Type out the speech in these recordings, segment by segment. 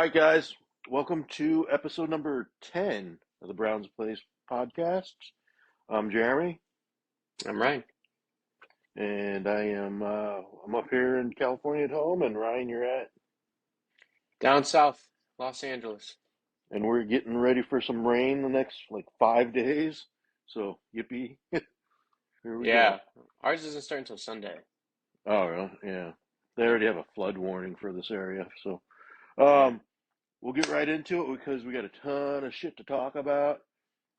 right, guys. Welcome to episode number 10 of the Browns Place podcast. I'm Jeremy, I'm Ryan. and I'm up here in California at home, and Ryan, you're at, Down south, Los Angeles. and we're getting ready for some rain the next like 5 days. So, yippee. Here we go. Yeah, ours doesn't start until Sunday. Oh, really? Yeah. They already have a flood warning for this area. So, Yeah. um, we'll get right into it because we got a ton of shit to talk about.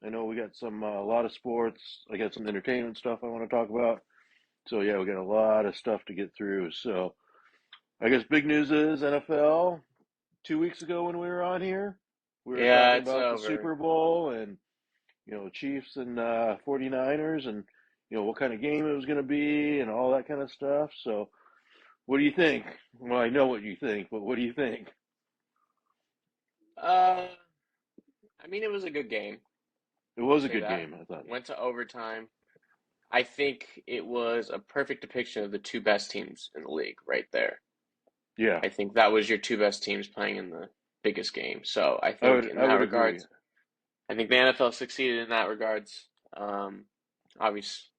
I know we got a lot of sports. I got some entertainment stuff I want to talk about. So yeah, we got a lot of stuff to get through. So I guess big news is NFL. 2 weeks ago when we were on here, we were Yeah, talking it's about the over. Super Bowl and Chiefs and 49ers and what kind of game it was going to be and all that kind of stuff. So what do you think? Well, I know what you think, but what do you think? Uh, I mean, it was a good game. It was a Say good that. game, I thought. Went to overtime. I think it was a perfect depiction of the two best teams in the league right there. Yeah, I think that was your two best teams playing in the biggest game. So I I think would in I that would agree. regards, I think the NFL succeeded in that regards. Um, Obviously,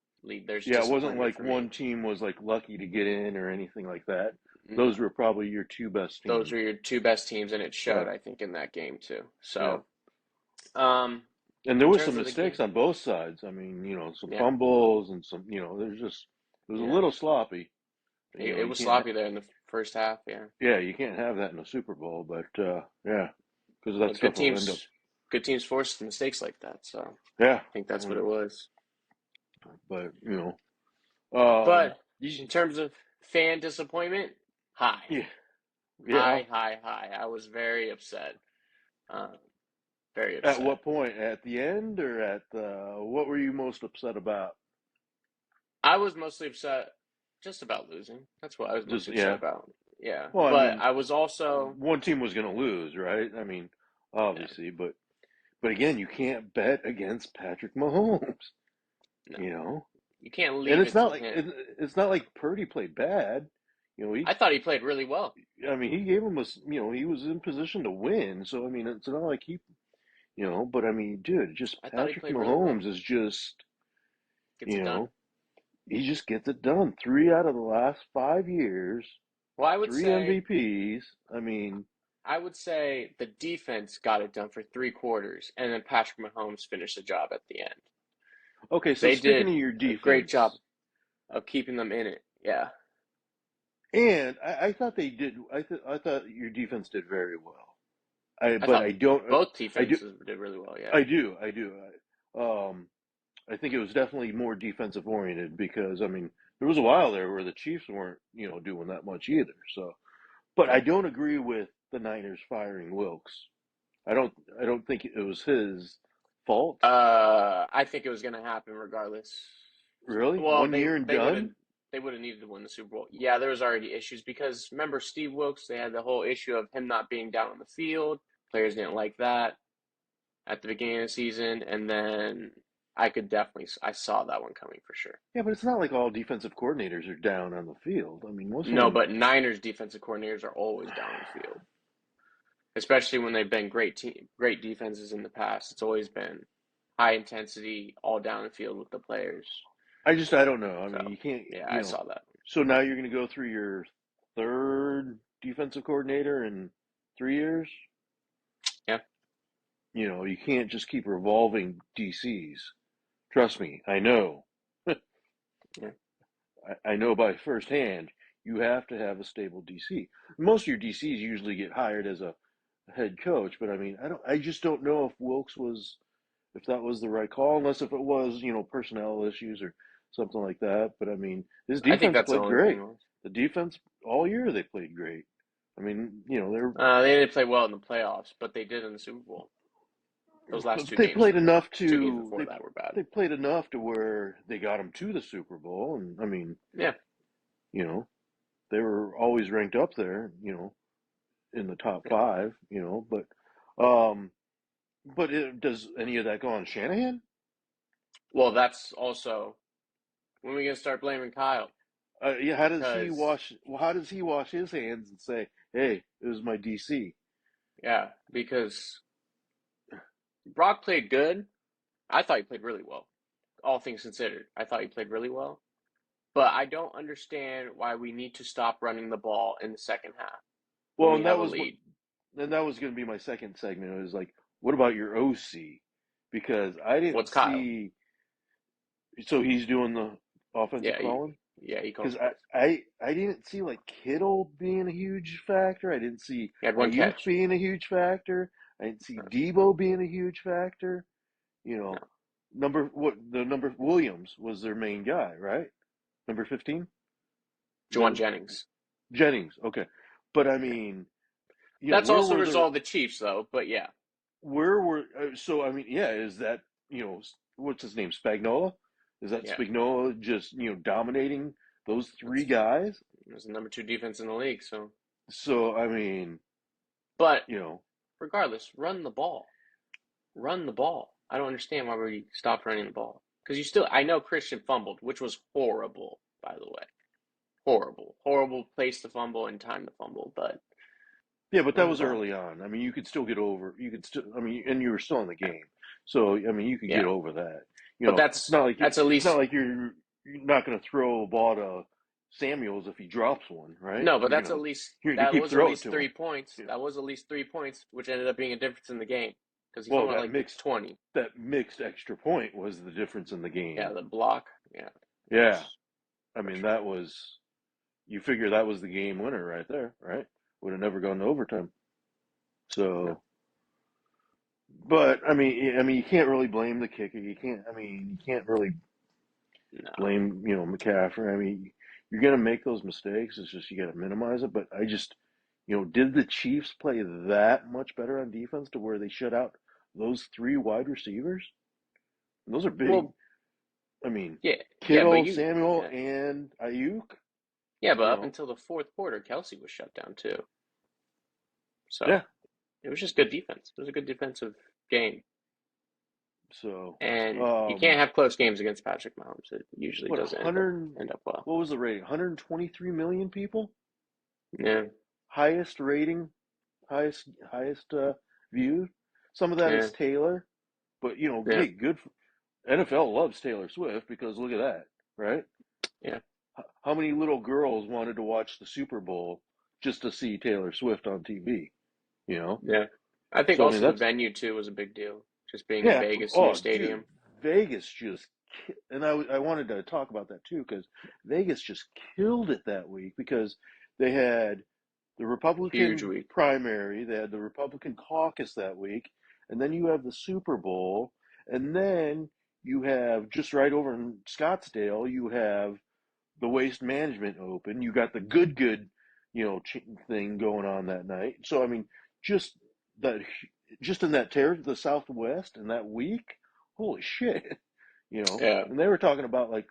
there's Yeah, it wasn't disappointment like for one me. team was like lucky to get in or anything like that. Those No. were probably your two best Those teams. were your two best teams, and it showed, Yeah, I think, in that game too. yeah. So, um, And there in was terms some of the mistakes game, on both sides. I mean, some yeah, fumbles and there's just it was a yeah, little sloppy. it You was can't sloppy there in the first half. Yeah, yeah, you can't have that in a Super Bowl, but yeah, because that well, stuff will end up good teams force mistakes like that. So I yeah, think that's what mm, it was. but But you, in terms of fan disappointment, high, yeah, yeah. high, high, high. I was very upset. Uh, very At upset. what point? At the end or at the what were you most upset about? I was mostly upset just about losing. That's what I was Just mostly upset yeah. about. Yeah, Well, I but mean, I was also one team was going to lose, right? I mean, yeah, obviously, but again, you can't bet against Patrick Mahomes, no. you know. You can't And leave it's it to not like him. it's not like Purdy played bad. He I thought he played really well. I mean, he gave him he was in position to win. So I mean, it's not like but I mean, dude, just I thought he Patrick played really well. Mahomes is just, Gets you it done. know, he just gets it done. 3 out of the last 5 years, Well, I would three say MVPs. I mean, the defense got it done for 3 quarters, and then Patrick Mahomes finished the job at the end. okay, so They speaking did of your a great job defense, of keeping them in it. Yeah, and I thought they did. I thought your defense did very well. I But thought I don't. both I do. defenses did really well. Yeah, I do. I do. I think it was definitely more defensive oriented because I mean there was a while there where the Chiefs weren't doing that much either. So, but I yeah. don't agree with the Niners firing Wilkes. I don't. I don't think it was his fault. I think it was going to happen regardless. Really, Well, 1 year and done. they would have needed to win the Super Bowl. Yeah, there was already issues because remember Steve Wilkes, they had the whole issue of him not being down on the field. Players didn't like that at the beginning of the season, and then I saw that one coming for sure. Yeah, but it's not like all defensive coordinators are down on the field. I mean, most of No, them. but Niners defensive coordinators are always down on the field, especially when they've been great defenses in the past. It's always been high intensity, all down the field with the players. I don't know. I So mean, you can't. yeah, I saw that. So now you're going to go through your third defensive coordinator in 3 years. Yeah, You can't just keep revolving DCs. Trust me, I know. yeah. I know by firsthand. You have to have a stable DC. Most of your DCs usually get hired as a head coach, but I mean, I just don't know if that was the right call, unless if it was, personnel issues or something like that. But I mean, his I think defense that's the played only great. thing. The defense all year they played great. I mean, They didn't play well in the playoffs, but they did in the Super Bowl. Those last two they games, played enough 2 games to before that were bad. they played enough to where they got him to the Super Bowl, and I mean, Yeah, you know, they were always ranked up there, in the top yeah. five, um, but does any of that go on Shanahan? Well, that's also when we gonna start blaming Kyle Yeah, because How does he wash his hands and say, "Hey, it was my DC"? Yeah, because Brock played good. I thought he played really well, all things considered. I thought he played really well. But I don't understand why we need to stop running the ball in the second half when Well, we and have that a was what, lead. and that was going to be my second segment. It was like, what about your OC? Because I didn't What's Kyle? see. So he's doing the offensive Yeah, calling. he calls Because plays. I didn't see like Kittle being a huge factor. I didn't see He had one Ayuk catch. being a huge factor. I didn't see No, Debo being a huge factor. You no. know, number Williams was their main guy, right? Number 15? Juwan The Jennings. Jennings. Okay. But I Yeah. mean, That's where also a were result their of the Chiefs, though. But yeah, where were so I mean, yeah, is that, what's his name? Spagnola? Is that yeah. Spagnola just, dominating those three That's guys? it was the number two defense in the league. So, So I mean, but you know, regardless, run the ball. Run the ball. I don't understand why we stopped running the ball. Because you still, I know Christian fumbled, which was horrible, by the way. Horrible. Horrible place to fumble and time to fumble, but yeah, but that run the was ball. early on. I mean, you could still get over. You could still. I mean, and you were still in the game, so I mean, you could get Yeah. over that. But It's not like that's at it's not least like you're not going to throw a ball to Samuels if he drops one, right? no, but that's at least You're going to that keep was at throwing it least to him. 3 points. Yeah. That was at least 3 points, which ended up being a difference in the game. Because he Well, fumbled like 20. that mixed extra point was the difference in the Yeah, game. the block. Yeah. It Yeah, was I mean frustrating. that was you figure that was the game winner right there, right? Would have never gone to overtime. No. So, but I mean, you can't really blame the kicker. You can't. I mean, you can't really No. blame, McCaffrey. I mean, you're gonna make those mistakes. It's just you got to minimize it. But I just, did the Chiefs play that much better on defense to where they shut out those three wide receivers? And those are big. Well, I mean, yeah. Yeah, but Kittle, you Samuel, yeah. and Ayuk. Yeah, but You up know, until the fourth quarter, Kelsey was shut down too. So yeah. it was just good defense. It was a good defensive game. So, And you can't um, have close games against Patrick Mahomes. It usually what doesn't 100? end up well. What was the rating? 123 million people. Yeah, Highest rating, highest viewed. Some of that yeah, is Taylor, but yeah, hey, good. NFL loves Taylor Swift because look at that, right? yeah, How many little girls wanted to watch the Super Bowl just to see Taylor Swift on TV? You know, yeah. I think so I mean also the that's venue too was a big deal. Just being in yeah. Vegas, new Oh, dude, stadium, Vegas just and I wanted to talk about that too because Vegas just killed it that week because they had the huge Republican week. primary, they had the Republican caucus that week, and then you have the Super Bowl, and then you have just right over in Scottsdale, you have the Waste Management Open. You got the good, thing going on that night. So I mean, just that, just in that the Southwest, and that week, holy shit, Yeah, And they were talking about like,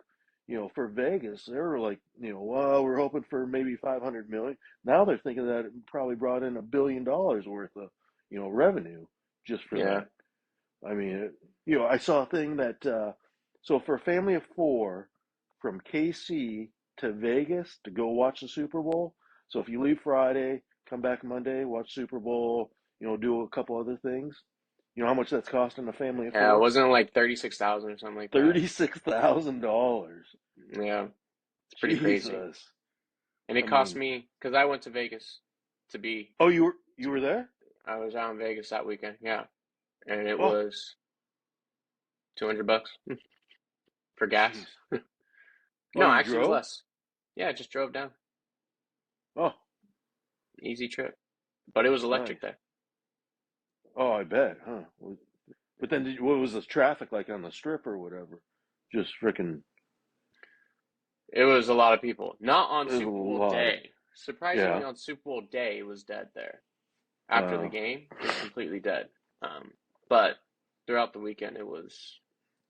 for Vegas, they were like, well, we're hoping for maybe 500 million. Now they're thinking that it probably brought in $1 billion worth of, revenue just for yeah. that. I mean, I saw a thing that so for a family of four from KC to Vegas to go watch the Super Bowl. So if you leave Friday, come back Monday, watch Super Bowl, do a couple other things. You know how much that's costing a family of Yeah, it four? wasn't like 36,000 or something like that. $36,000. Yeah, it's pretty crazy. Jesus. And it I cost mean, me because I went to Vegas to be oh, you to were there? I was out in Vegas that weekend. Yeah, and it Oh, was $200 for gas. jeez. Oh, No, you actually, it was drove? less. Yeah, I just drove down. Oh, Easy trip, but it was electric nice. there. Oh, I bet, huh? But then, what was the traffic like on the strip or whatever? Just freaking, It was a lot of people. Not on there's a Super Bowl lot of, day. Surprisingly, yeah. on Super Bowl day, it was dead there. After the Uh, game, it was completely dead. But throughout the weekend,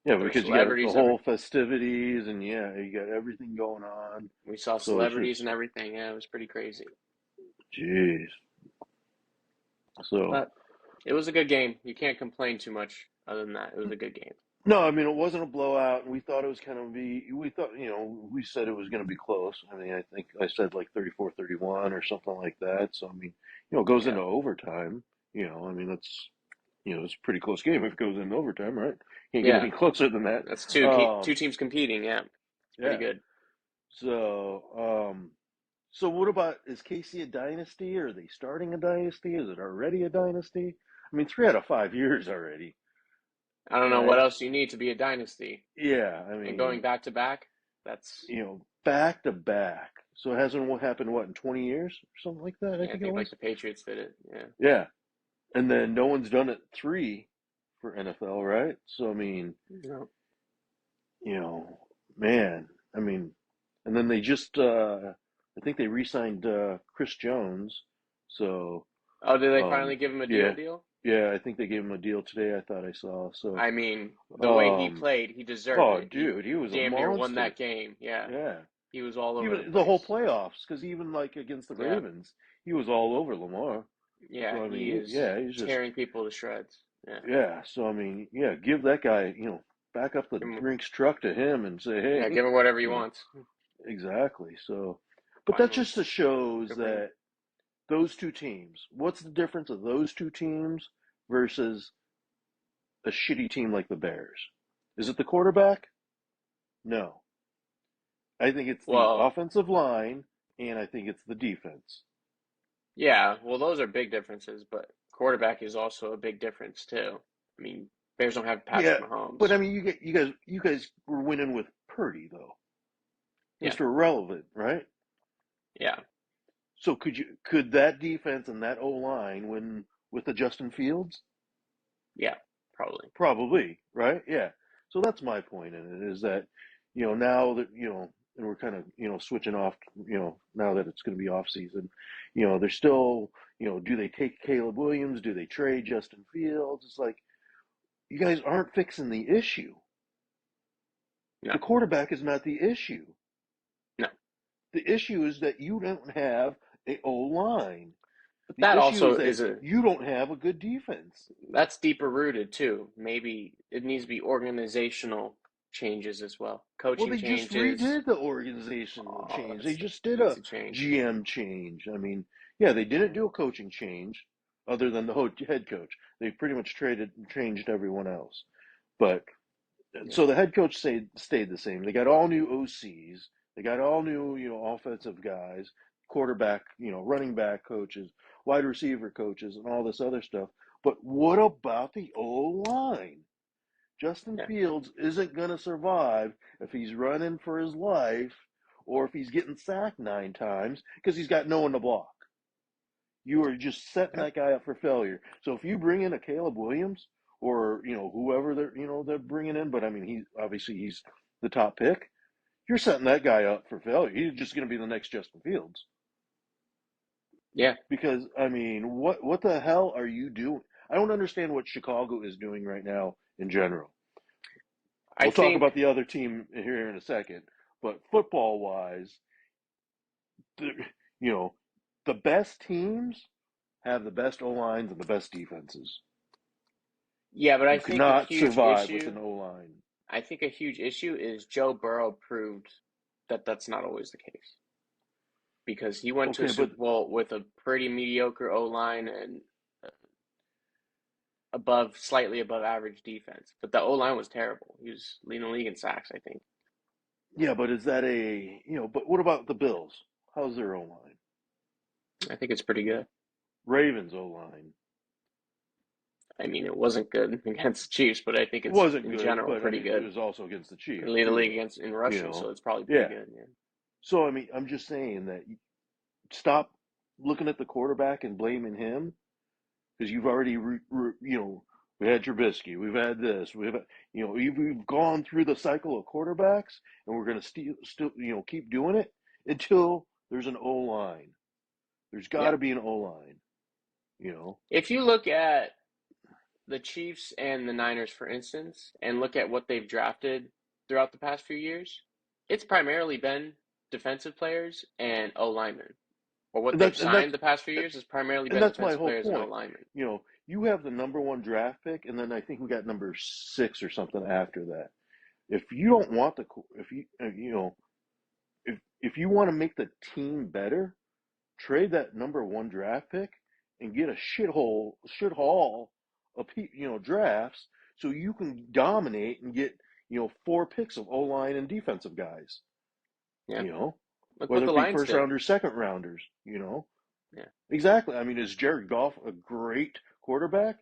yeah, there were because you got the celebrities. whole festivities and yeah, you got everything going on. We saw So it's just, celebrities and everything. Yeah, it was pretty crazy. jeez. So, But it was a good game. You can't complain too much other than that. It was a good game. no, I mean, it wasn't a blowout. We thought it was kind of we thought, we said it was going to be close. I mean, I think I said like 34-31 or something like that. So, I mean, it goes Yeah. into overtime. I mean, it's a pretty close game if it goes into overtime, right? Can't get Yeah, any closer than that. that's two Um, teams competing. Yeah, it's pretty yeah. good. So what about, is Casey a dynasty? Or are they starting a dynasty? Is it already a dynasty? I mean, 3 out of 5 years already, I don't know what right? else you need to be a dynasty. Yeah, I And going mean, back to back, that's back to back. So it hasn't happened, what, in 20 years or something like that, I yeah. I think it think like was. the Patriots did it. Yeah, Yeah. And then no one's done it three for NFL, right? So I mean, no. you know, man, I mean, and then they just, I think they re-signed Chris Jones. So, Oh, did they finally give him a deal? yeah, Deal? yeah, I think they gave him a deal today. I thought I saw. So, I mean, the way he um, played, he deserved oh, it. He dude, he was a damn near won that monster. game. Yeah, Yeah, he was all over the even the whole place. playoffs, because even like against the Yeah, Ravens, he was all over Lamar. yeah, So I he mean, is yeah, he's just, tearing people to shreds. Yeah, yeah. So I mean, yeah, give that guy, back up the give him, Brinks truck to him and say, yeah, hey, give him whatever he you know, wants. exactly. So, but that Finally, just shows good for him. that those two teams, what's the difference of those two teams versus a shitty team like the Bears? Is it the quarterback? No. I think it's the Well, offensive line, and I think it's the defense. yeah, well, those are big differences, but quarterback is also a big difference too. I mean, Bears don't have Yeah, Patrick but Mahomes. I mean, you guys were winning with Purdy though, Yeah, Mr. Irrelevant, right? yeah, So could that defense and that O line win with the Justin Fields? yeah, probably. Probably, right? Yeah. So that's my point in it, is that, now that, and we're kind of, switching off, now that it's going to be off season, they're still, do they take Caleb Williams? Do they trade Justin Fields? It's like, you guys aren't fixing the issue. No, The quarterback is not the issue. no. The issue is that you don't have a O line. But The that issue also is that is a you don't have a good defense. that's deeper rooted too. Maybe it needs to be organizational changes as well. Well, Coaching they just changes. redid the organizational Oh, change. They that's just did needs a to change. GM change. I mean, yeah, they didn't Yeah, do a coaching change other than the head coach. They pretty much changed everyone else. But yeah, so the head coach stayed the same. They got all new OCs. They got all new, offensive guys, quarterback, running back coaches, wide receiver coaches, and all this other stuff. But what about the O line? Justin yeah, Fields isn't going to survive if he's running for his life or if he's getting sacked 9 times because he's got no one to block. You are just setting yeah, that guy up for failure. So if you bring in a Caleb Williams or whoever they're bringing in, but I mean he's the top pick. You're setting that guy up for failure. He's just going to be the next Justin Fields. yeah. Because I mean, what the hell are you doing? I don't understand what Chicago is doing right now in general. I We'll talk think about the other team here in a second, but football wise, the, you know, the best teams have the best O lines and the best defenses. yeah, but I You think a cannot huge survive with issue. an O line. I think a huge issue is Joe Burrow proved that that's not always the case because he went to a Okay, but Super Bowl with a pretty mediocre O line and above, slightly above average defense. But the O line was terrible. He was leading the league in sacks, I think. yeah, but is that but what about the Bills? How's their O line? I think it's pretty good. Ravens O line I mean, it wasn't good against the Chiefs, but I think it's wasn't in good, general but I pretty mean it good. was also against the They Chiefs lead the too, league though. against in You rushing, so know, it's probably pretty yeah. good. Yeah, So I mean, I'm just saying that stop looking at the quarterback and blaming him because you've already, we had Trubisky, we've had this, we've gone through the cycle of quarterbacks, and we're going to still, keep doing it until there's an O line. There's got yeah. to be an O line, you know. If you look at the Chiefs and the Niners, for instance, and look at what they've drafted throughout the past few years, it's primarily been defensive players and O linemen. Or what And they've that's and signed that's the past few years has primarily and been that's my defensive whole players and O point. linemen. You have the number one draft pick, and then I think we got number 6 or something after that. If you don't want the, if you, if you want to make the team better, trade that number one draft pick and get a shit haul of drafts so you can dominate and get 4 picks of O line and defensive guys. Yeah. You know, Look what whether the it be Lions first did. rounders, second rounders. Yeah. Exactly. I mean, is Jared Goff a great quarterback?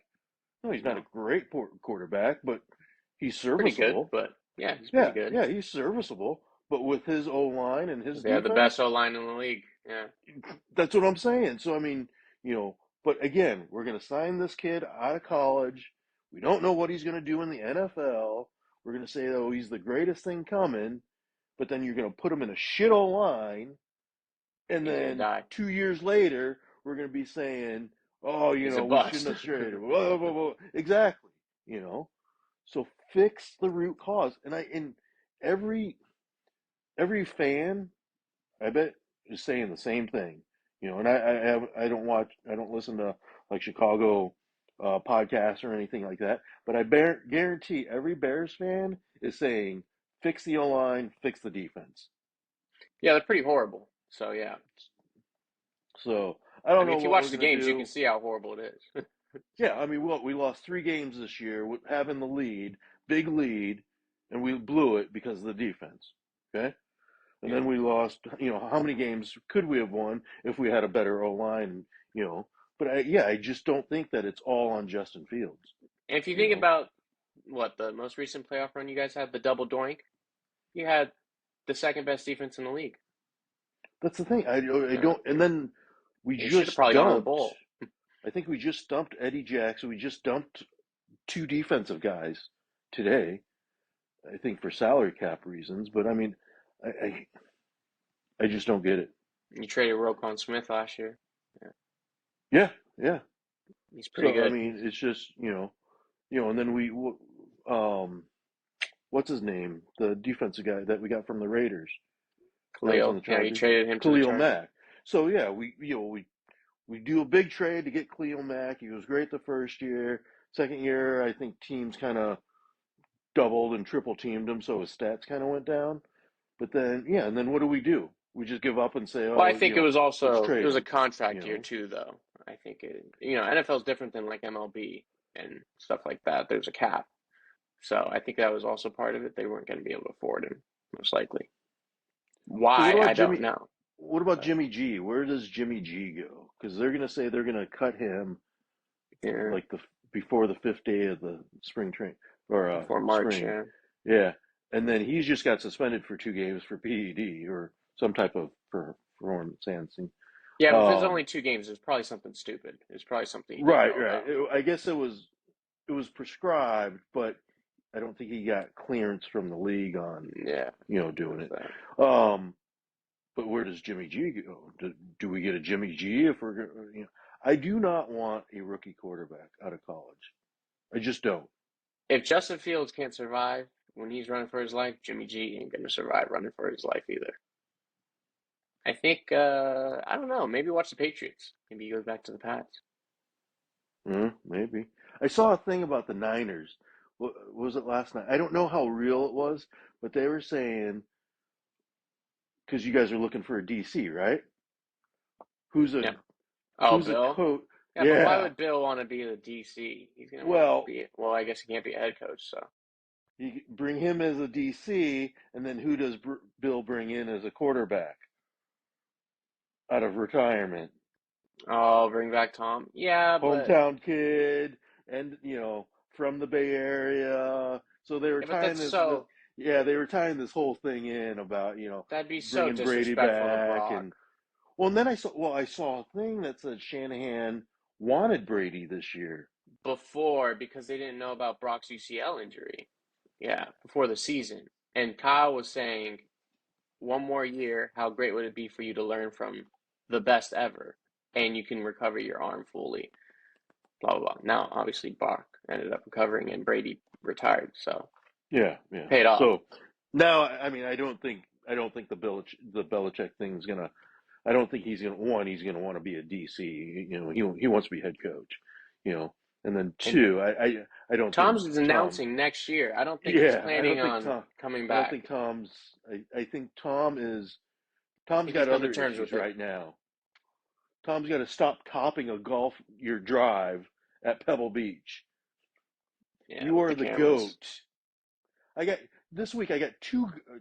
No, he's not a No. great quarterback, but he's Pretty good, serviceable. but yeah, he's pretty Yeah, good. yeah, he's serviceable. But with his O line and his They have the best defense, O line in the league. Yeah. that's what I'm saying. So I mean, but again, we're going to sign this kid out of college. We don't know what he's going to do in the NFL. We're going to say, oh, he's the greatest thing coming, but then you're going to put him in a shit O line, and He's gonna then die. 2 years later, we're going to be saying, oh, He's a we shouldn't bust. have traded. Blah, blah, blah. Exactly. You know, so fix the root cause. And every every fan, I bet, is saying the same thing. And I don't listen to like Chicago podcasts or anything like that. But I guarantee every Bears fan is saying, fix the O line, fix the defense. Yeah, they're pretty horrible. So yeah. So I I don't mean, know if you what watch we're the gonna games, you can do. see how horrible it is. Yeah, I mean, we lost 3 games this year with having the lead, big lead, and we blew it because of the defense. Okay. And Yeah. then we lost, how many games could we have won if we had a better O line, But I just don't think that it's all on Justin Fields, And if you you think know. about what the most recent playoff run you guys had, the double doink, you had the second best defense in the league. That's the thing. I Yeah. don't. And then we You should have just probably gone to the dumped. bowl. I think we just dumped Eddie Jackson. We just dumped 2 defensive guys today. I think for salary cap reasons. But I mean, I I, I just don't get it. You traded Roquan Smith last year. Yeah. Yeah, yeah. He's pretty So I good. mean, it's just and then um, what's his name? The defensive guy that we got from the Raiders. That was on Khalil. the Yeah, you Chargers. traded him to the Khalil Chargers. Mack. So yeah, we do a big trade to get Khalil Mack. He was great the first year. Second year, I think teams kind of doubled and triple teamed him, so his stats kind of went down. But then yeah, and then what do? We just give up and say, Well, I oh, think it was let's also it trade was a him. contract You year know, too, though. I think NFL is different than like MLB and stuff like that. There's a cap, so I think that was also part of it. They weren't going to be able to afford him, most likely. so Why? I don't know. What about But Jimmy G? Where does Jimmy G go? Because they're gonna say they're gonna cut him yeah, like the before the 5th day of the spring train or before March, spring. yeah. Yeah, and then he's just got suspended for 2 games for PED or some type of performance enhancing. Yeah, but if there's Um, only 2 games, it's probably something stupid. It's probably something he didn't right, know right. about. I guess it was prescribed, but I don't think he got clearance from the league on Yeah, doing with it. that. Um, but where does Jimmy G go? Do we get a Jimmy G if we're? I do not want a rookie quarterback out of college. I just don't. If Justin Fields can't survive when he's running for his life, Jimmy G ain't going to survive running for his life either. I think I don't know. Maybe watch the Patriots. Maybe he goes back to the Pats. Maybe. I saw a thing about the Niners. What was it last night? I don't know how real it was, but they were saying because you guys are looking for a DC, right? Who's a Yeah. Oh, who's a Bill. coach? Yeah, but why Yeah. would Bill want to be the DC? He's gonna want to Well, be. Well, I guess he can't be a head coach. So you bring him as a DC, and then who does Bill bring in as a quarterback out of retirement? I'll bring back Tom. Yeah, but Hometown kid, and from the Bay Area. So they were yeah, but tying that's this. so. Yeah, they were tying this whole thing in about That'd be so bringing Brady disrespectful to back. Brock. And well, and then I saw a thing that said Shanahan wanted Brady this year. Before because they didn't know about Brock's UCL injury. Yeah, before the season. And Kyle was saying, 1 more year, how great would it be for you to learn from the best ever? And you can recover your arm fully. Blah, blah, blah. Now, obviously, Brock ended up recovering and Brady retired. So, Yeah, yeah. paid off. So now, I mean, I don't think the Belichick thing's gonna. I don't think he's gonna He's gonna want to be a DC. He wants to be head coach. You know, and then And two, I don't think Tom's is Tom. announcing next year. I don't think he's Yeah, I planning don't think on Tom. coming I don't back. think Tom's. I think Tom's I think he's got come to other terms issues with it. right now. Tom's got to stop topping a golf your drive at Pebble Beach. Yeah, You with are the the cameras. goat. I got this week. I got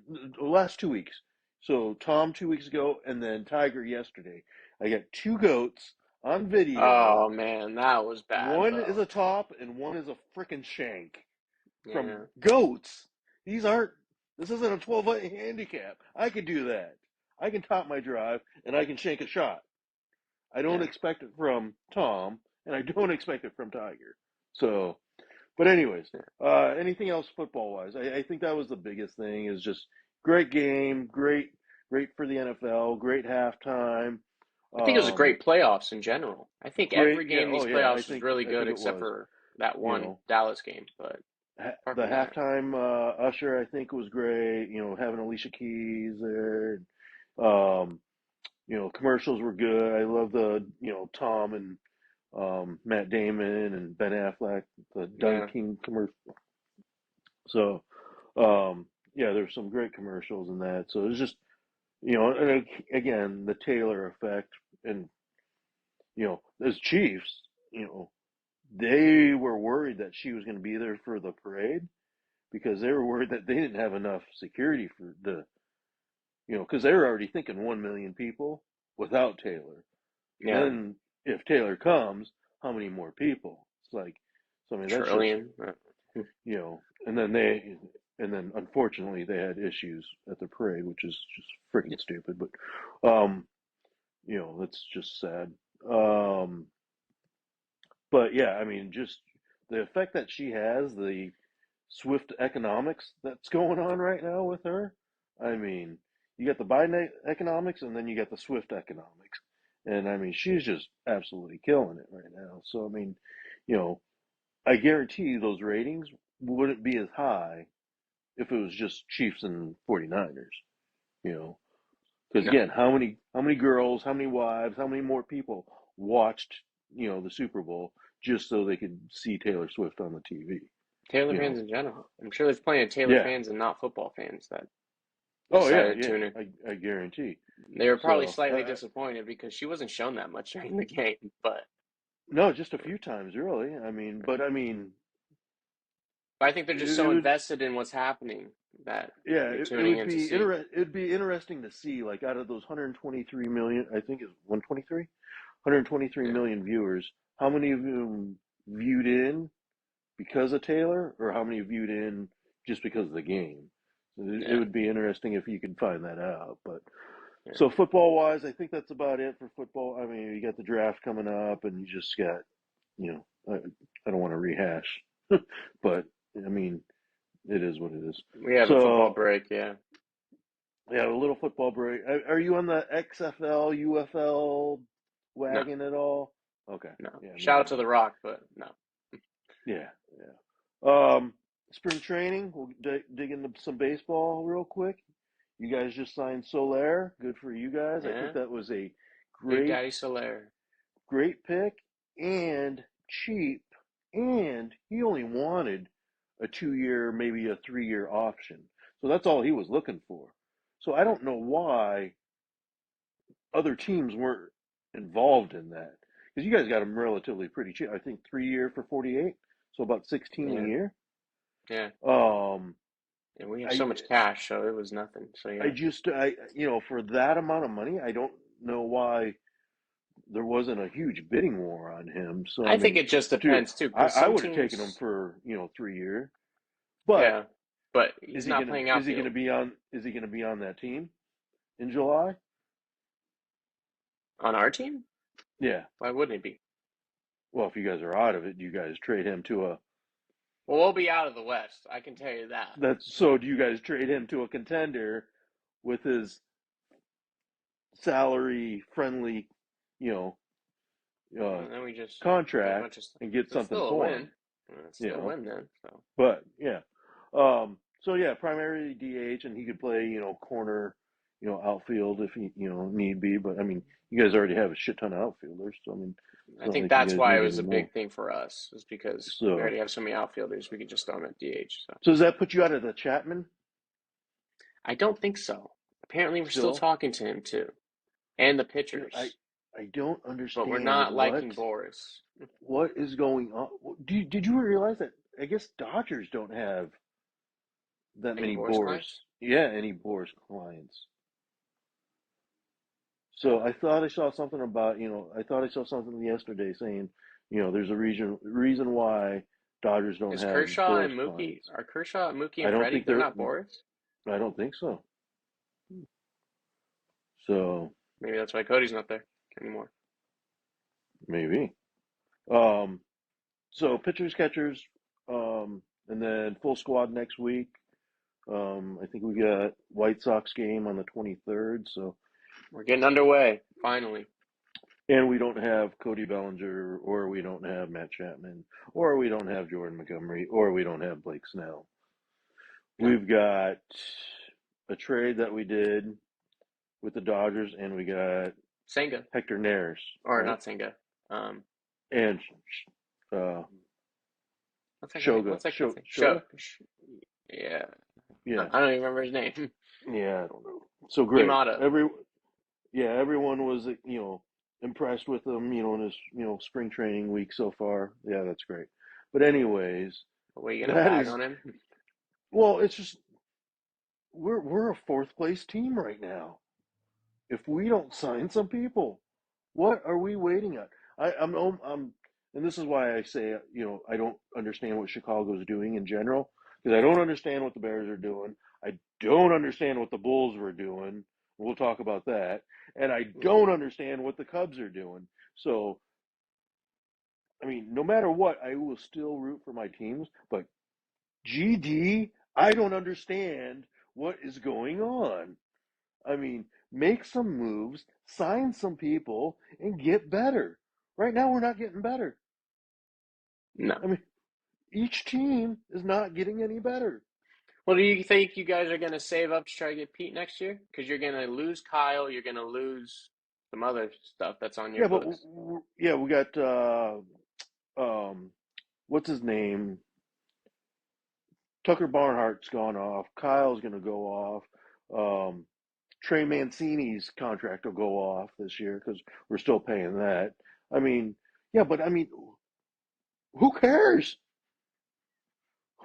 the last 2 weeks. So Tom 2 weeks ago, and then Tiger yesterday. I got two goats on video. Oh man, that was bad One is though. a top, and one is a frickin' shank from Yeah, goats. These aren't. This isn't a 12 handicap. I could do that. I can top my drive, and I can shank a shot. I don't yeah. expect it from Tom, and I don't expect it from Tiger. So, but anyways, Yeah. anything else football wise? I think that was the biggest thing. Is just great game, great for the NFL, great halftime, I think it was a um, great playoffs in general. I think great. every Yeah, game oh these yeah, playoffs was really I good think it except was. for that You one know, Dallas game. But apart the from that, halftime usher I think was great. Having Alicia Keys there. Commercials were good. I love the Tom and Matt Damon and Ben Affleck, the yeah, Dunking commercial. So, yeah, there's some great commercials in that. So it's just, and again, the Taylor effect, and as Chiefs, you know, they were worried that she was going to be there for the parade because they were worried that they didn't have enough security for because they were already thinking 1 million people without Taylor. yeah, Then if Taylor comes, how many more people? It's like, so I mean, that's just, trillion. and then unfortunately they had issues at the parade, which is just freaking stupid. But, that's just sad. Um, but yeah, I mean, just the effect that she has, the swift economics that's going on right now with her. I mean, you got the Biden economics, and then you got the Swift economics, and I mean, she's just absolutely killing it right now. So I mean, you know, I guarantee you those ratings wouldn't be as high if it was just Chiefs and 49ers. You know, because No, again, how many girls, how many wives, how many more people watched the Super Bowl just so they could see Taylor Swift on the TV? Taylor You fans know, in general. I'm sure there's plenty of Taylor yeah. fans and not football fans that Oh yeah, decided to yeah. tune in. I guarantee. They were probably So slightly disappointed because she wasn't shown that much during the game. But no, just a few times really. I mean, but I mean, I think they're just it so would invested in what's happening that yeah, they're it tuning would in to be see. it'd be interesting to see like out of those 123 million, I think it's 123, 123 Yeah, million viewers, how many of them viewed in because of Taylor, or how many viewed in just because of the game? It yeah, would be interesting if you could find that out. But yeah. so football wise, I think that's about it for football. I mean, you got the draft coming up, and you just got you know, I don't want to rehash, but I mean, it is what it is. We have a football So, break. Yeah. yeah, a little football break. Are you on the XFL, UFL No, wagon at all? Okay. no. Yeah, me Shout out to neither. The Rock, but no. Yeah, yeah. Spring training, we'll dig into some baseball real quick. You guys just signed Soler. Good for you guys. I think Yeah. that was a Big great Daddy Soler. great pick and cheap, and he only wanted a 2 year, maybe a 3 year option. So that's all he was looking for. So I don't know why other teams weren't involved in that because you guys got him relatively pretty cheap. I think 3 year for 48, so about 16 a Yeah. year. Yeah. Um, And we have so I much cash, so it was nothing. So I yeah. just for that amount of money, I don't know why there wasn't a huge bidding war on him. So I I think mean, it just dude, depends too, I, because I some would have taken him teams, for 3 years. But yeah, but he's not playing is he gonna outfield be on that team in July? on our team. Yeah. Why wouldn't he be? Well, if you guys are out of it, you guys trade him to a Well, we'll be out of the West. I can tell you that. that's so do you guys trade him to a contender with his salary friendly, you know, uh, And then we just get a contract bunch of stuff. and get That's something still a for win. him, That's you still a know? win then. So But yeah. So yeah, primarily DH, and he could play, corner, outfield if he, need be. But I mean, you guys already have a shit ton of outfilders, so I mean, it's I not think like you that's guys why it need was any a more. big thing for us, is because we So, already have so many outfielders. We could just throw them at DH. So so does that put you out of the Chapman I don't think so. Apparently, we're still still? talking to him too, and the I pitchers. I don't but we're understand not liking Boris. what is going on. Did you realize that? I guess Dodgers don't have that Any many Boris Boris. clients? Yeah, any Boris clients. So I thought I saw something about, I thought I saw something yesterday saying, there's a reason why Dodgers don't Is have Kershaw Boris and Mookie clients. are Kershaw, Mookie, I and don't Freddie? think They're they're. not Boris. I don't think so. So Maybe that's why Cody's not there anymore. maybe. Um. So pitchers, catchers, and then full squad next week. I think we got White Sox game on the 23rd. So, We're getting underway finally. and we don't have Cody Bellinger, or we don't have Matt Chapman, or we don't have Jordan Montgomery, or we don't have Blake Snell. No, We've got a trade that we did with the Dodgers, and we got Senga Hector Neris, or right? not Senga. Um, And uh, what's that guy? Shoga, What's that kid's name? Shoga, Yeah, yeah, I don't even remember his name. yeah, I don't know. So great. Yamato. Everyone was impressed with him, in his spring training week so far. Yeah, that's great. But anyways, What, are you gonna that bag is on him? well, it's just we're a fourth place team right now. If we don't sign some people, what are we waiting on? I'm, and this is why I say, I don't understand what Chicago's doing in general, because I don't understand what the Bears are doing. I don't understand what the Bulls were doing. We'll talk about that. And I don't understand what the Cubs are doing. So, I mean, no matter what, I will still root for my teams. But GD, I don't understand what is going on. I mean, make some moves, sign some people, and get better. Right now, we're not getting better. No. I mean, each team is not getting any better. Well, do you think you guys are gonna save up to try to get Pete next year? Because you're gonna lose Kyle, you're gonna lose some other stuff that's on your Yeah, but books. yeah, we got um, what's his name? Tucker Barnhart's gone off. Kyle's going to go off. Um, Trey Mancini's contract will go off this year because we're still paying that. I mean, yeah, but I mean, who cares?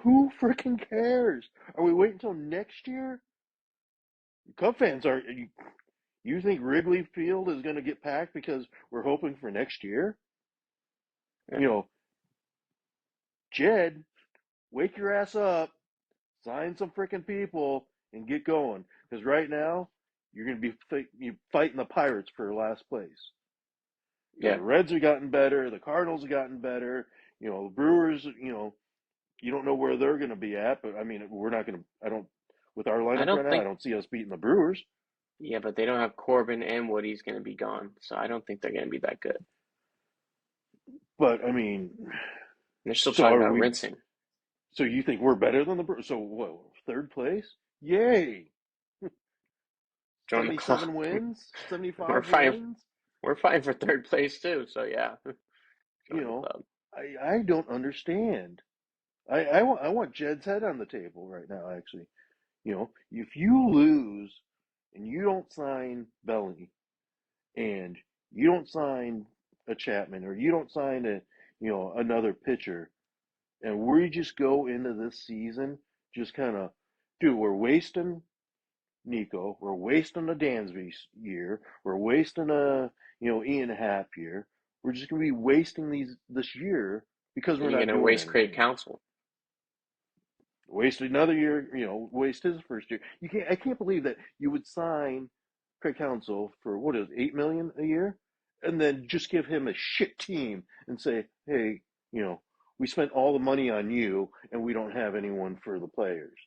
Who freaking cares? Are we waiting until next year? Cub fans are. You think Wrigley Field is going to get packed because we're hoping for next year? Yeah. You know, Jed, wake your ass up, sign some freaking people, and get going. Because right now, you're going to be fighting the Pirates for last place. Because Yeah. the Reds have gotten better, the Cardinals have gotten better. The Brewers, you don't know where they're going to be at. But I mean, we're not going to. I don't. With our I lineup right don't now, I think don't see us beating the Brewers. yeah, but they don't have Corbin and Woody's gonna be gone, so I don't think they're gonna be that good. But I mean, They're still so talking are about we? rinsing. So you think we're better than the Brewers? So what? Third place? Yay! Join the club. 77 wins, We're 75 fighting wins. we're fighting for third place too, so yeah. You Join the know, club. I don't understand. I want Jed's head on the table right now. Actually, if you lose and you don't sign Belly and you don't sign a Chapman or you don't sign another pitcher, and we just go into this season just kind of, dude, we're wasting Nico, we're wasting a Dansby year, we're wasting a Ian Happ year. We're just gonna be wasting this year because we're And you're not gonna doing waste Craig anything. Council. Waste another year, waste his first year. I can't believe that you would sign Craig Counsell for what is it, 8 million a year, and then just give him a shit team and say, hey, we spent all the money on you and we don't have anyone for the players.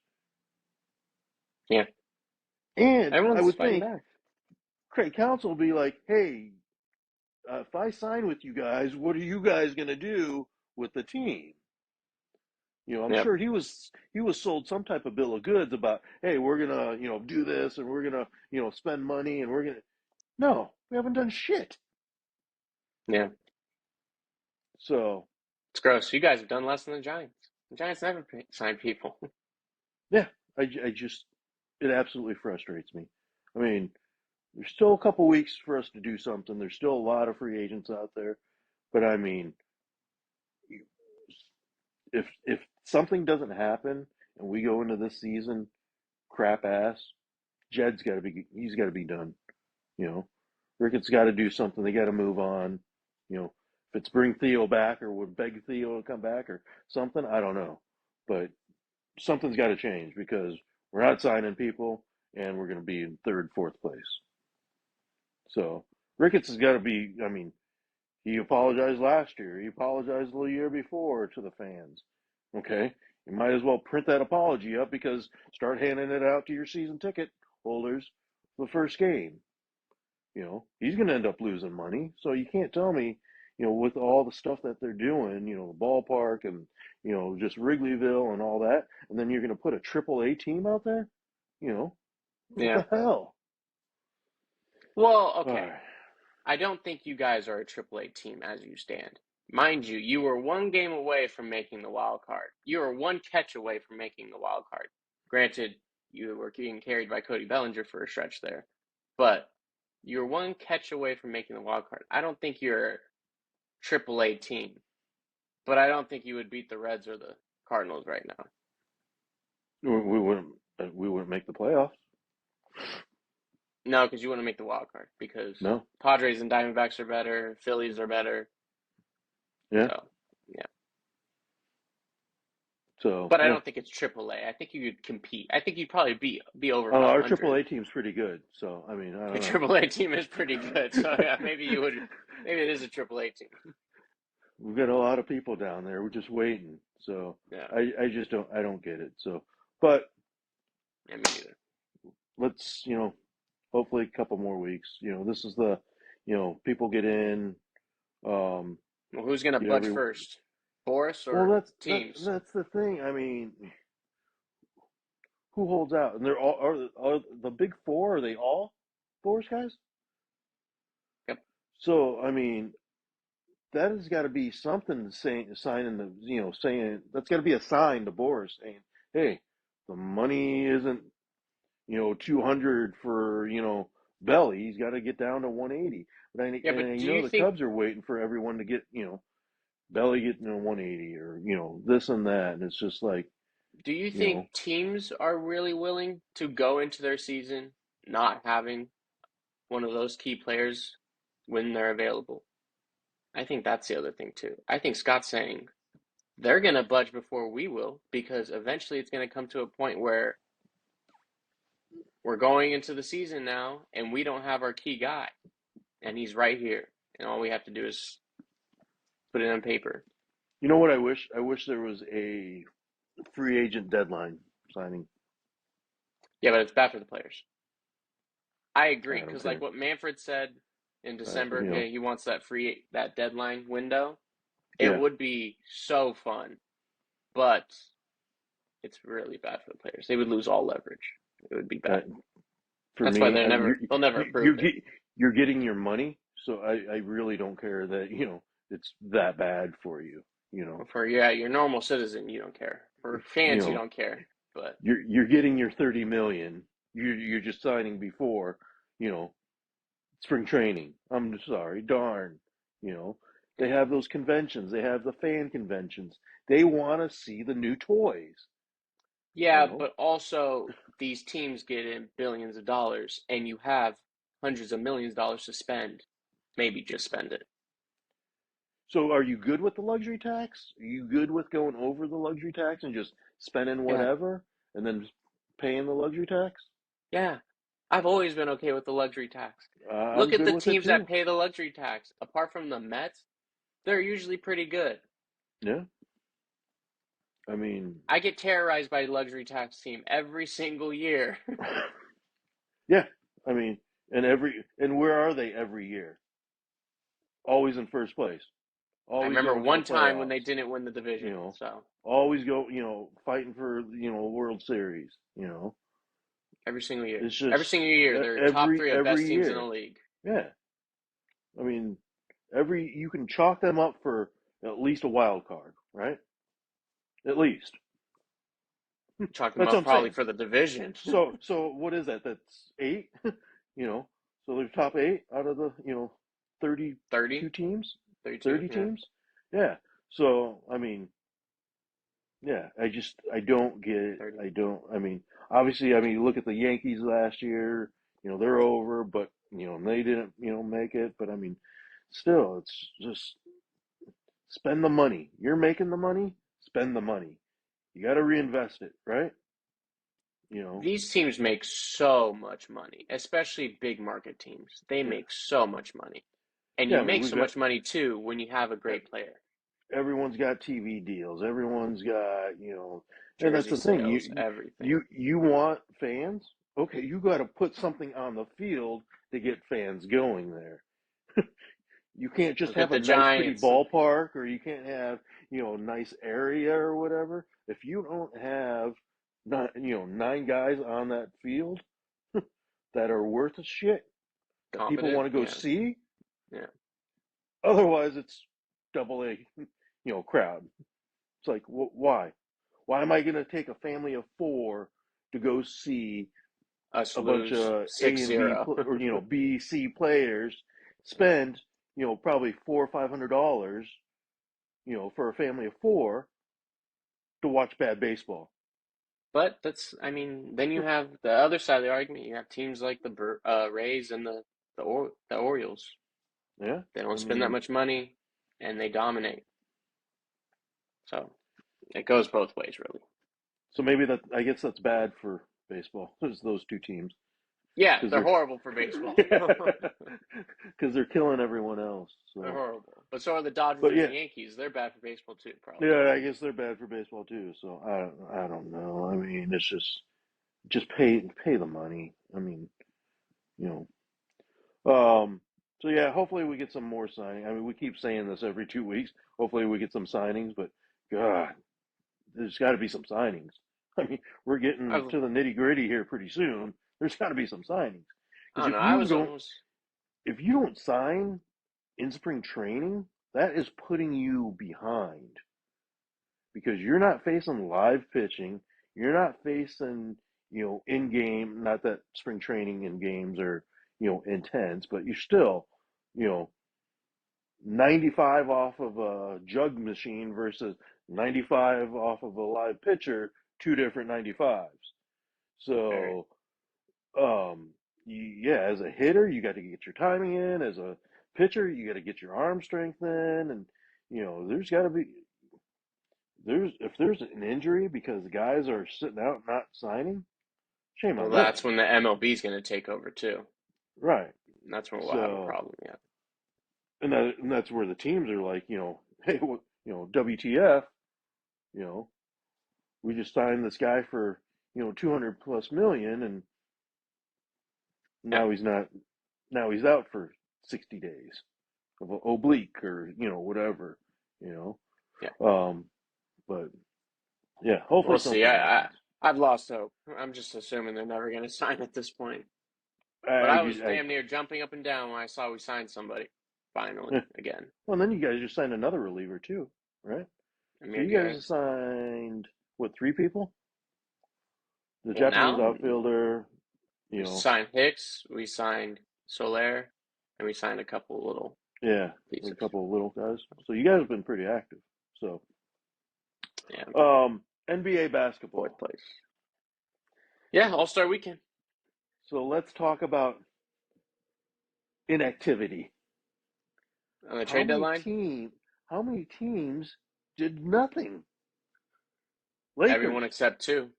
Yeah. And I Everyone's would fighting think back. Craig Counsell will be like, hey, if I sign with you guys, what are you guys gonna do with the team? I'm Yep. sure he was sold some type of bill of goods about, hey, we're gonna, do this and we're gonna, spend money and we're gonna. No, we haven't done shit. Yeah. So It's gross. You guys have done less than the Giants. The Giants never sign people. yeah, I just it absolutely frustrates me. I mean, There's still a couple weeks for us to do something. There's still a lot of free agents out there, but I mean, if something doesn't happen and we go into this season crap ass, he's got to be done. You know, Ricketts got to do something. They got to move on. You know, if it's bring Theo back or would beg Theo to come back or something, I don't know, but something's got to change because we're not signing people and we're going to be in third, fourth place. So Ricketts has got to be. I mean, he apologized last year. He apologized the year before to the fans. Okay, you might as well print that apology up because start handing it out to your season ticket holders the first game. You know, he's going to end up losing money. So you can't tell me, you know, with all the stuff that they're doing, you know, the ballpark and, you know, just Wrigleyville and all that, and then you're going to put a triple A team out there? You know, what Yeah. the hell? Well, All okay. right. I don't think you guys are a AAA team as you stand. Mind you, you were one game away from making the wild card. You were one catch away from making the wild card. Granted, you were being carried by Cody Bellinger for a stretch there, but you're one catch away from making the wild card. I don't think you're a AAA team, but I don't think you would beat the Reds or the Cardinals right now. We wouldn't make the playoffs. No, because you wouldn't make the wild card because No. Padres and Diamondbacks are better, Phillies are better. Yeah. So, yeah. So, But I yeah. don't think it's AAA. I think you could compete. I think you'd probably be over Our 500. AAA team's pretty good. So, I mean, I The don't know. AAA team is pretty good. So yeah, maybe you would. Maybe it is a AAA team. We've got a lot of people down there. We're just waiting. So, Yeah, I just don't get it. So, but yeah, me neither. let's, hopefully a couple more weeks. This is the, people get in, um, Well, who's gonna get budge every. first, Boris Well, or teams? that's the thing. I mean, who holds out? And they're all are the big four? Are they all Boris guys? Yep. So, I mean, that has got to be something saying, signing the, saying that's got to be a sign to Boris saying, hey, the money isn't, 200 for, Belly. He's got to get down to 180. Yeah, And but I do know you the think Cubs are waiting for everyone to get, Belly getting to 180 or, this and that. And it's just like, do you you know, think teams are really willing to go into their season not having one of those key players when they're available? I think that's the other thing too. I think Scott's saying they're gonna budge before we will because eventually it's gonna come to a point where we're going into the season now and we don't have our key guy and he's right here and all we have to do is put it on paper. you know what I wish? I wish there was a free agent deadline signing. Yeah, but it's bad for the players. I agree I don't because like care. what Manfred said in Uh, December, you know, he wants that deadline window. It yeah. would be so fun, but it's really bad for the players. They would lose all leverage. It would be Uh, bad. for That's why me, they'll never you're approve it. you're getting your money, so I really don't care that it's that bad for you. You know, For your normal citizen, you don't care. For you fans, you know don't care. But you're getting your 30 million. You're just signing before you know spring training. I'm sorry, darn. You know, they yeah, have those conventions. They have the fan conventions. They want to see the new toys. You yeah, know, but also these teams get in billions of dollars, and you have hundreds of millions of dollars to spend. Maybe just spend it. so are you good with the luxury tax? Are you good with going over the luxury tax and just spending Yeah, whatever and then just paying the luxury tax? yeah. I've always been okay with the luxury tax. Look I'm at good the with it teams that too. pay the luxury tax. Apart from the Mets, they're usually pretty good. Yeah. I mean, I get terrorized by luxury tax team every single year. yeah. I mean, and where are they every year? Always in first place. I Always remember going to the one time when they playoffs. didn't win the You division. know, So always go. Fighting for World Series. every single year, It's every just single year, they're top three of best every teams in the year. league. Yeah. I mean, every you can chalk them up for at least a wild card, right? At least. Chalk them That's what up I'm probably saying. for the division. So what is that? That's eight. you know. So they're top eight out of the 30, 32 teams, 32, 30 yeah, teams. Yeah. So I mean, yeah, I don't get it. 30. I don't. I mean, obviously, I mean, you look at the Yankees last year. They're over, but they didn't make it. But I mean, still, it's just spend the money. You're making the money. Spend the money. You got to reinvest it, right? You know. These teams make so much money, especially big market teams. They Yeah. make so much money. And Yeah. you I mean, make we've so got much money too when you have a great player. everyone's got TV deals. Everyone's got, and that's Jersey the thing. sales, everything. You want fans? Okay, you got to put something on the field to get fans going there. You can't just Look at have a the nice, pretty Giants. ballpark, or you can't have, a nice area or whatever. If you don't have, not, nine guys on that field that are worth a shit that people Competent, want to go yeah, see, yeah. otherwise it's double A, crowd. It's like, why? Why am I going to take a family of four to go see Us a bunch lose of A six and B zero. or B, C players, spend probably $400 or $500, for a family of four to watch bad baseball? But I mean, then you have the other side of the argument. You have teams like the Rays and the Orioles. Yeah, They I don't spend that mean, much money, and they dominate. So it goes both ways, really. so maybe that I guess that's bad for baseball. There's those two teams Yeah, because they're they're horrible for baseball. because they're killing everyone else. They're So, horrible. But so are the Dodgers but and the yeah, Yankees. They're bad for baseball too, probably. yeah, I guess they're bad for baseball too. So I don't know. I mean, it's just pay the money. I mean, you so yeah, hopefully we get some more signing. I mean, we keep saying this every 2 weeks. Hopefully we get some signings, but God, there's got to be some signings. I mean, we're getting I, to the nitty gritty here pretty soon. There's got to be some signings I because don't know. I was almost. if you don't sign in spring training, that is putting you behind because you're not facing live pitching. You're not facing, in game, not that spring training and games are, intense, but you still, you know, 95 off of a jug machine versus 95 off of a live pitcher, two different 95s. Very. So, yeah, as a hitter, you got to get your timing in. As a pitcher, you got to get your arm strength in. And, there's got to be, if there's an injury because guys are sitting out not signing, shame Well, on that's them. when the MLB is going to take over too. Right. That's when we'll have a So, problem. Yeah. and that's where the teams are like, hey, what, WTF, you know, we just signed this guy for, 200 plus million and Yeah. now he's not, now he's out for 60 days of oblique or, whatever, you Yeah. Um, but yeah, We'll hopefully see. something happens. I've lost hope. I'm just assuming they're never going to sign at this point. But I, I was I, damn near jumping up and down when I saw we signed somebody finally I again. well, then you guys just signed another reliever too, right? So Amir you guys Garrett. assigned what, three people? The Well, Japanese now outfielder, you we know, signed Hicks, we signed Soler, and we signed a couple little yeah, a pieces. couple of little guys. So you guys have been pretty active. So, Yeah, NBA fourth basketball. place. Yeah, All Star Weekend So let's talk about inactivity. on the How trade many deadline. team? How many teams did nothing? Everyone Lakers. except two.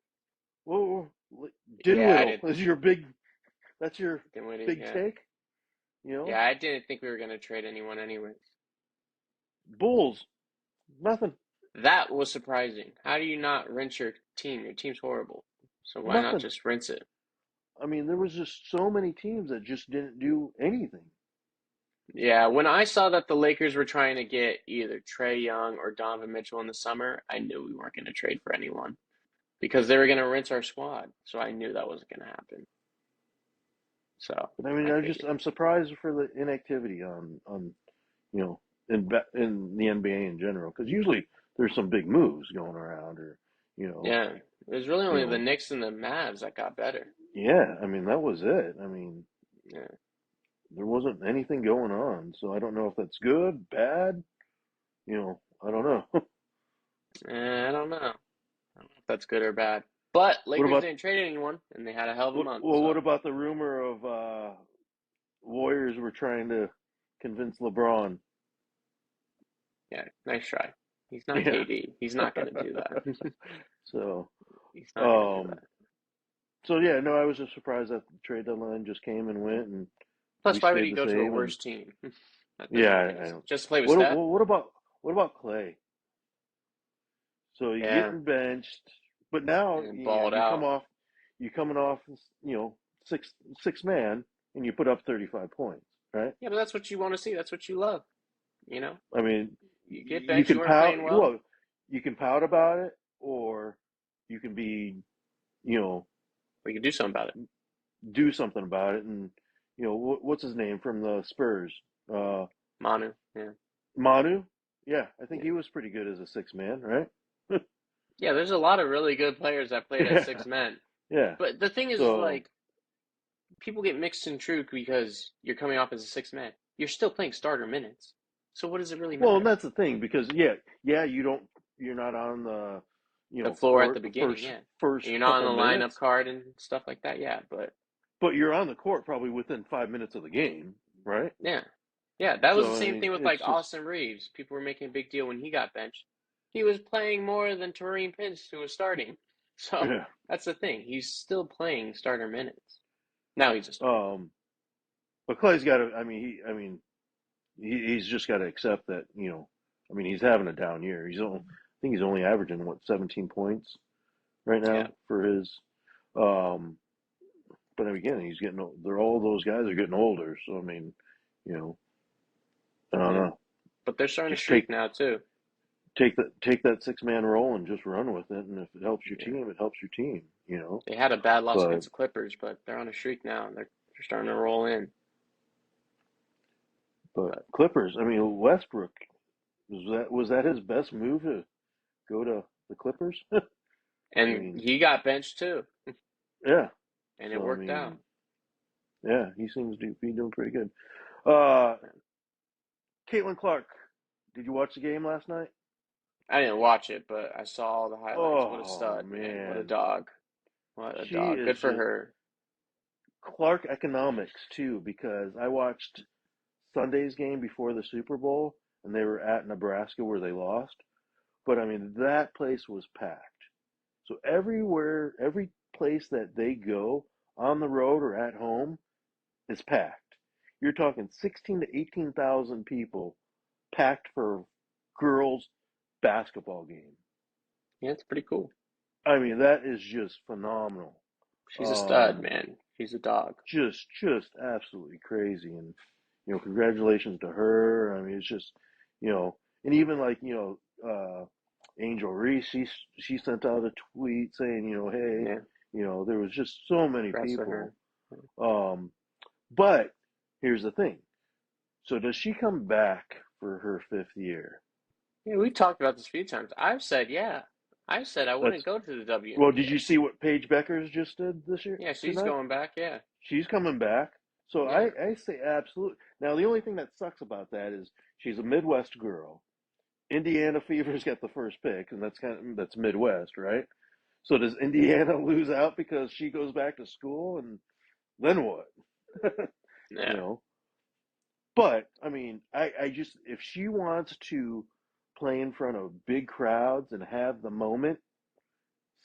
Whoa, Yeah, I Dinwiddie didn't. is your big. That's your Dinwiddie. big Yeah, take. You know, yeah, I didn't think we were going to trade anyone anyways. Bulls. Nothing. That was surprising. How do you not rinse your team? Your team's horrible. So why not Nothing. just rinse it? I mean, there was just so many teams that just didn't do anything. Yeah, when I saw that the Lakers were trying to get either Trey Young or Donovan Mitchell in the summer, I knew we weren't going to trade for anyone because they were going to rinse our squad. So I knew that wasn't going to happen. So But I mean, I figured. I'm surprised for the inactivity on you know in the NBA in general because usually there's some big moves going around or you know Yeah, it was really you only the know Knicks and the Mavs that got better. yeah. I mean, that was it. I mean, Yeah. there wasn't anything going on. So I don't know if that's good, bad. I don't know. I don't know. I don't know if that's good or bad. But What Lakers about didn't trade anyone, and they had a hell of a month. what So about the rumor of Warriors were trying to convince LeBron? yeah, nice try. He's not Yeah. KD. He's not gonna do that. So, He's not gonna do um, that. so yeah, no, I was just surprised that the trade deadline just came and went, and we Plus, why would stayed he the go to a same. And worse team? That doesn't yeah, make any I sense. don't. Just to play with What Steph? what about Clay? So you're Yeah, getting benched, but now and balled out. you're coming off, you know, six man, and you put up 35 points, right? Yeah, but that's what you want to see. That's what you love. You know, I mean, you get you benched, you can weren't pout. playing well. Well, you can pout about it, or you can be, you know, We can do something about it. do something about it. And what's his name from the Spurs? Uh, Manu. Yeah, Manu. Yeah, I think yeah, he was pretty good as a six man, right? yeah. There's a lot of really good players that played as Yeah, six men. yeah. But the thing is, So, like, people get mixed and true because you're coming off as a six man. You're still playing starter minutes. So what does it really well, and matter? that's the thing because yeah, you're not on the The floor at court the the beginning, first yeah. first You're not couple on the lineup minutes, card and stuff like that, yeah. But but you're on the court probably within 5 minutes of the game, right? yeah, yeah, that was the So I same mean, thing with it's like just Austin Reeves. People were making a big deal when he got benched. He was playing more than Tareem Prince, who was starting. So yeah. that's the thing. He's still playing starter minutes. Now he's a starter. Um, but Clay's got to. He's just got to accept that. I mean, he's having a down year. I think he's only averaging what 17 points right Yeah, now for his. Um, but then again, he's getting. They're all those guys are getting older. So I mean, you know, I don't yeah. know. But they're starting to Just streak now too. take that six man role and just run with it. And if it helps your Yeah. team, it helps your team. They had a bad loss But against the Clippers, but they're on a streak now. They're starting to roll in. but But Clippers. I mean, Westbrook was that his best move to go to the Clippers? I and mean, he got benched too, yeah. and it So I worked out. mean, yeah, he seems to be doing pretty good. Uh, Caitlin Clark, did you watch the game last night? I didn't watch it, but I saw all the highlights. What a Oh stud, man! What a man, dog! What a she dog! is Good for just her. Clark economics too, because I watched Sunday's game before the Super Bowl, and they were at Nebraska where they lost. But I mean, that place was packed. So every place that they go on the road or at home is packed. You're talking 16 to 18,000 people packed for a girls basketball game. Yeah, it's pretty cool. I mean, that is just phenomenal. She's a stud, Um, man. She's a dog. just absolutely crazy. And congratulations to her. I mean, it's just you know, and even like Angel Reese, she sent out a tweet saying, hey, Yeah, there was just so many congrats to people. her. Um, but here's the thing. So does she come back for her fifth year? Yeah, we've talked about this a few times. I've said, yeah. I've said I wouldn't That's go to the Well, did you WNBA. see what Paige Beckers just did this year Yeah, she's tonight? going back. Yeah, She's coming back. So yeah, I say absolutely. Now the only thing that sucks about that is she's a Midwest girl. Indiana Fever's got the first pick, and that's Midwest, right? So does Indiana lose out because she goes back to school, and then what? you yeah. know. But I mean, I just if she wants to play in front of big crowds and have the moment,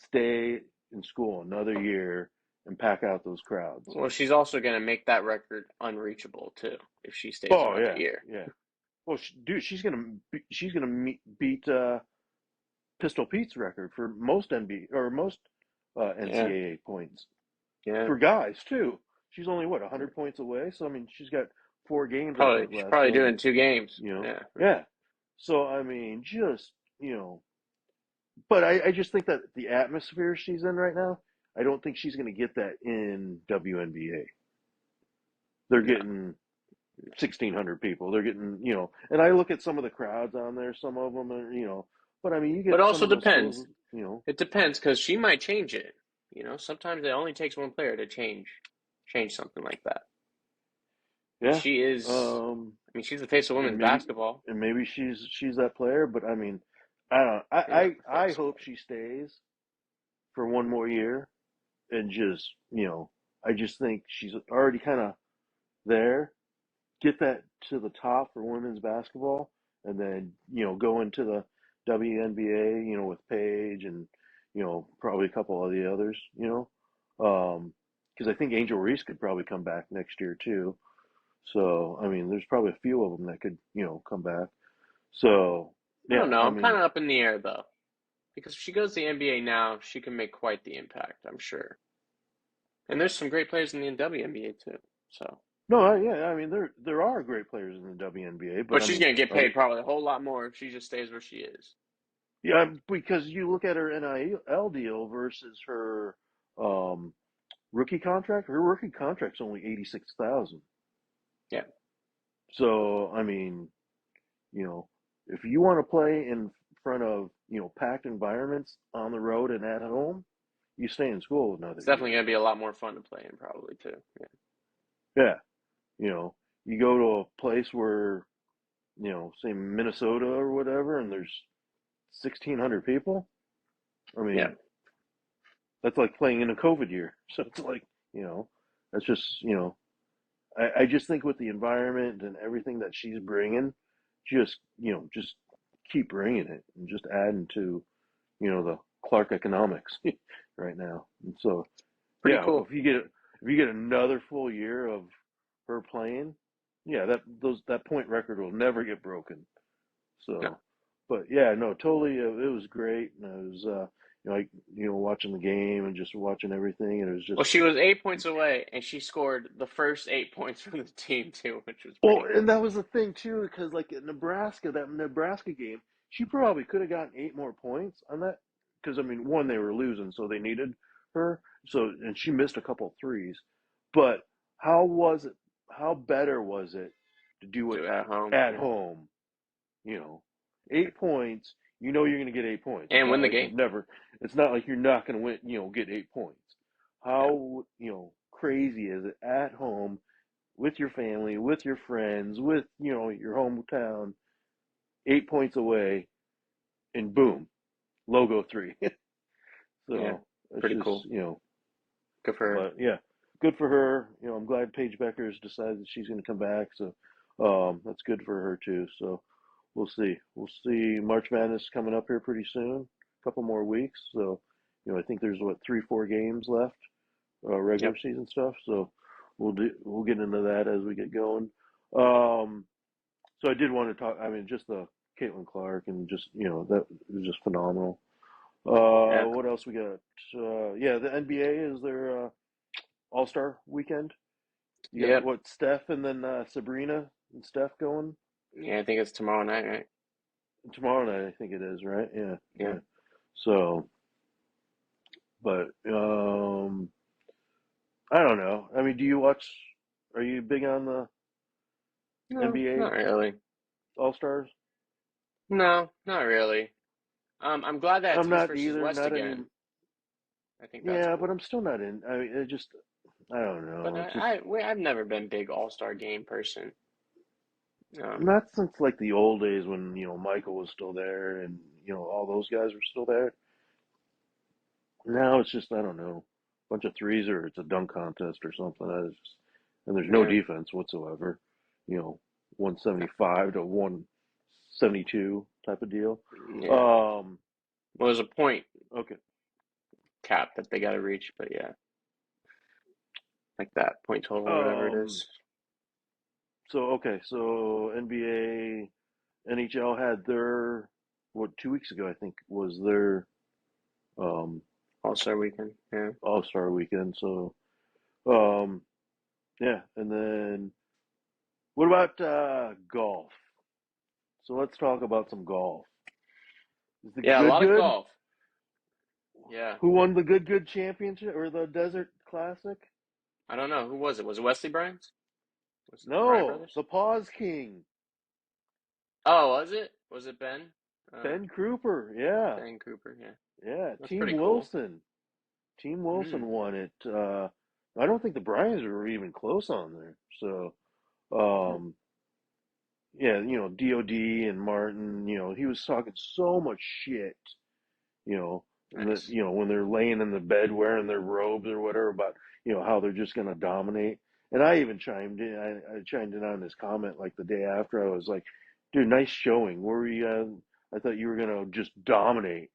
stay in school another year and pack out those crowds. Well, she's also going to make that record unreachable too if she stays Oh another yeah, year. yeah. Well, dude, she's gonna beat Pistol Pete's record for most NBA or most Yeah, NCAA points yeah. for guys too. She's only what 100 points away, so I mean she's got 4 games I Probably think she's left. probably So I doing mean, 2 games. you know, Yeah, yeah. So I mean, just but I just think that the atmosphere she's in right now, I don't think she's going to get that in WNBA. They're no. getting 1,600 people. They're getting, and I look at some of the crowds on there. Some of them are, but I mean, you But get some also of the schools, depends. It depends because she might change it. Sometimes it only takes one player to change something like that. Yeah. She is. Um, I mean, she's the face of women's and maybe basketball. and maybe she's that player, but I mean, I don't know. Maybe not the I face, hope but she stays for one more year and just, I just think she's already kind of there. Get that to the top for women's basketball, and then go into the WNBA, with Paige and probably a couple of the others, because I think Angel Reese could probably come back next year too. So I mean, there's probably a few of them that could come back. So I don't yeah, know. I I'm kind mean, of up in the air though, because if she goes to the NBA now, she can make quite the impact, I'm sure. And there's some great players in the WNBA too. So, no, yeah, I mean there are great players in the WNBA, but but I she's mean, gonna get are they? paid probably a whole lot more if she just stays where she is. Yeah, because you look at her NIL deal versus her um, rookie contract. Her rookie contract's only 86,000. Yeah, So I mean, if you want to play in front of packed environments on the road and at home, you stay in school another it's definitely year. gonna be a lot more fun to play in probably too. Yeah, Yeah, you know, you go to a place where say Minnesota or whatever, and there's 1,600 people. I yeah, mean, that's like playing in a COVID year. So it's like, you know, that's just, I just think with the environment and everything that she's bringing, just keep bringing it and just adding to, the Clark economics right now. And so, pretty yeah, cool. if you get another full year of her playing, yeah, that point record will never get broken. No. So, but yeah, no, totally. It was great, and I was, like, watching the game and just watching everything, and it was Well, just, she was 8 points away, and she scored the first 8 points for the team too, which was well, pretty and cool. that was the thing too, because like in Nebraska, that Nebraska game, she probably could have gotten 8 more points on that, because I mean, one, they were losing, so they needed her. So, and she missed a couple threes, but how was it? How better was it to do it Do it at home, at yeah, home? You know, yeah, 8 points. You're going to get 8 points. It's and not win the like you've game. never. It's not like you're not going to win. Get 8 points. Yeah, How crazy is it at home with your family, with your friends, with your hometown, 8 points away, and boom, logo three. yeah, So it's pretty just cool. Good for her. but yeah, good for her. I'm glad Paige Becker's decided that she's going to come back. So that's good for her too. So we'll see. We'll see. March Madness coming up here pretty soon. A couple more weeks. So I think there's what 3-4 games left, regular Yep. season stuff. So we'll get into that as we get going. Um, so I did want to talk. I mean, just the Caitlin Clark and just that was just phenomenal. Yeah. What else we got? Yeah, the NBA is their All Star weekend. You got Yep. what Steph and then Sabrina and Steph going Yeah, I think it's tomorrow night, right? tomorrow night. I think it is, right? Yeah, Yeah. yeah. So, but I don't know. I mean, do you watch? Are you big on the No, not NBA really. All Stars? No, not really. I'm glad that it's I'm East not versus either. West Not any. again. I think that's Yeah, but cool. I'm still not in. I mean, it just. I don't But know. It's just I've never been big All-Star game person. Um, not since like the old days when Michael was still there and all those guys were still there. Now it's just I don't know, bunch of threes or it's a dunk contest or something. And there's no yeah, defense whatsoever. 175 to 172 type of deal. yeah. Um, Well, there's a point okay. cap that they got to reach, but yeah, like that point total or whatever it Um, is. so okay, so NBA, NHL had their what 2 weeks ago I think was their um All-Star weekend. Yeah. All Star weekend. So um, yeah, and then what about golf? So let's talk about some golf. Is the Yeah, a good lot of good? golf. Yeah. Who won the good championship or the Desert Classic? I don't know. Who was it? Was it Wesley Bryant? Was it the Bryant No, brothers? the Pause King, Oh, was it? Was it Ben? Ben Cooper. Yeah, Ben Cooper. Yeah. yeah. That's Team pretty cool. Wilson. Team Wilson Hmm. won it. I don't think the Bryans were even close on there. So, Um, yeah, DOD and Martin, he was talking so much shit, you know, and that, Nice. when they're laying in the bed wearing their robes or whatever about, how they're just going to dominate. And I even chimed in, I chimed in on this comment like the day after. I was like, dude, nice showing. Where were you I thought you were going to just dominate.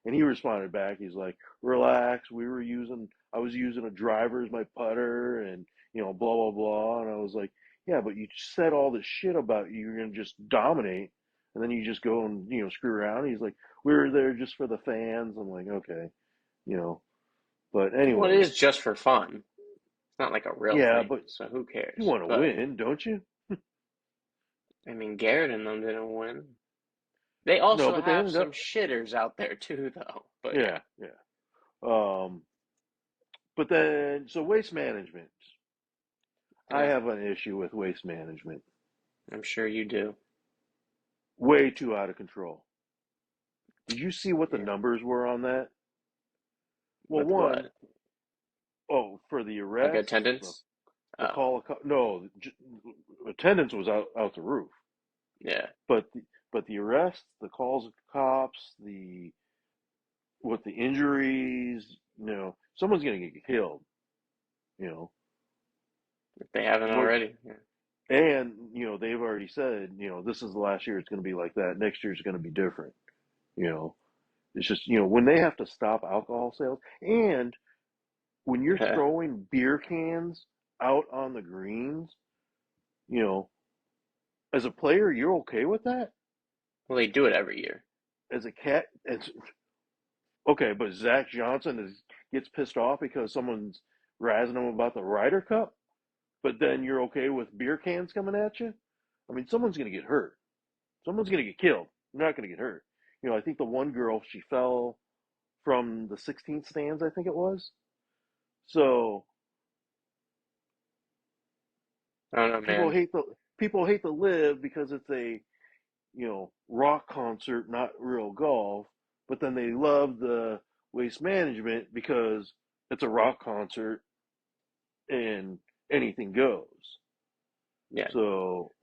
And he responded back. He's like, relax. I was using a driver as my putter and, blah, blah, blah. And I was like, yeah, but you said all this shit about you're going to just dominate. And then you just go and, screw around. He's like, we were there just for the fans. I'm like, okay, you know, but Well, it anyways, is just for fun. It's not like a real yeah, thing, but so who you cares? want to But win, don't you? I mean, Garrett and them didn't win. They No, also but they have ended up, some shitters out there too, though. But yeah, yeah, yeah. Um, but then, so waste management. I yeah, have an issue with waste management. I'm sure you do. Way too out of control. Did you see what the Yeah, numbers were on that? Well, with one, what? oh, for the Like arrests, attendance? the Oh, call, no, attendance was out the roof. yeah. But the arrests, the calls of cops, with the injuries, someone's gonna get killed, you know. If they haven't What already. Yeah. and they've already said, this is the last year it's gonna be like that. Next year's gonna be different, you know. It's just, when they have to stop alcohol sales and when you're Yeah. throwing beer cans out on the greens, you know, as a player, you're okay with that? Well, they do it every year. As a cat, it's okay, but Zach Johnson gets pissed off because someone's razzing him about the Ryder Cup, but then you're okay with beer cans coming at you? I mean, someone's going to get hurt. Someone's going to get killed. You're not going to get hurt. I think the one girl, she fell from the 16th stands, I think it was. So I don't know, people man. hate the people hate the live because it's a rock concert, not real golf. But then they love the waste management because it's a rock concert and anything goes. Yeah. So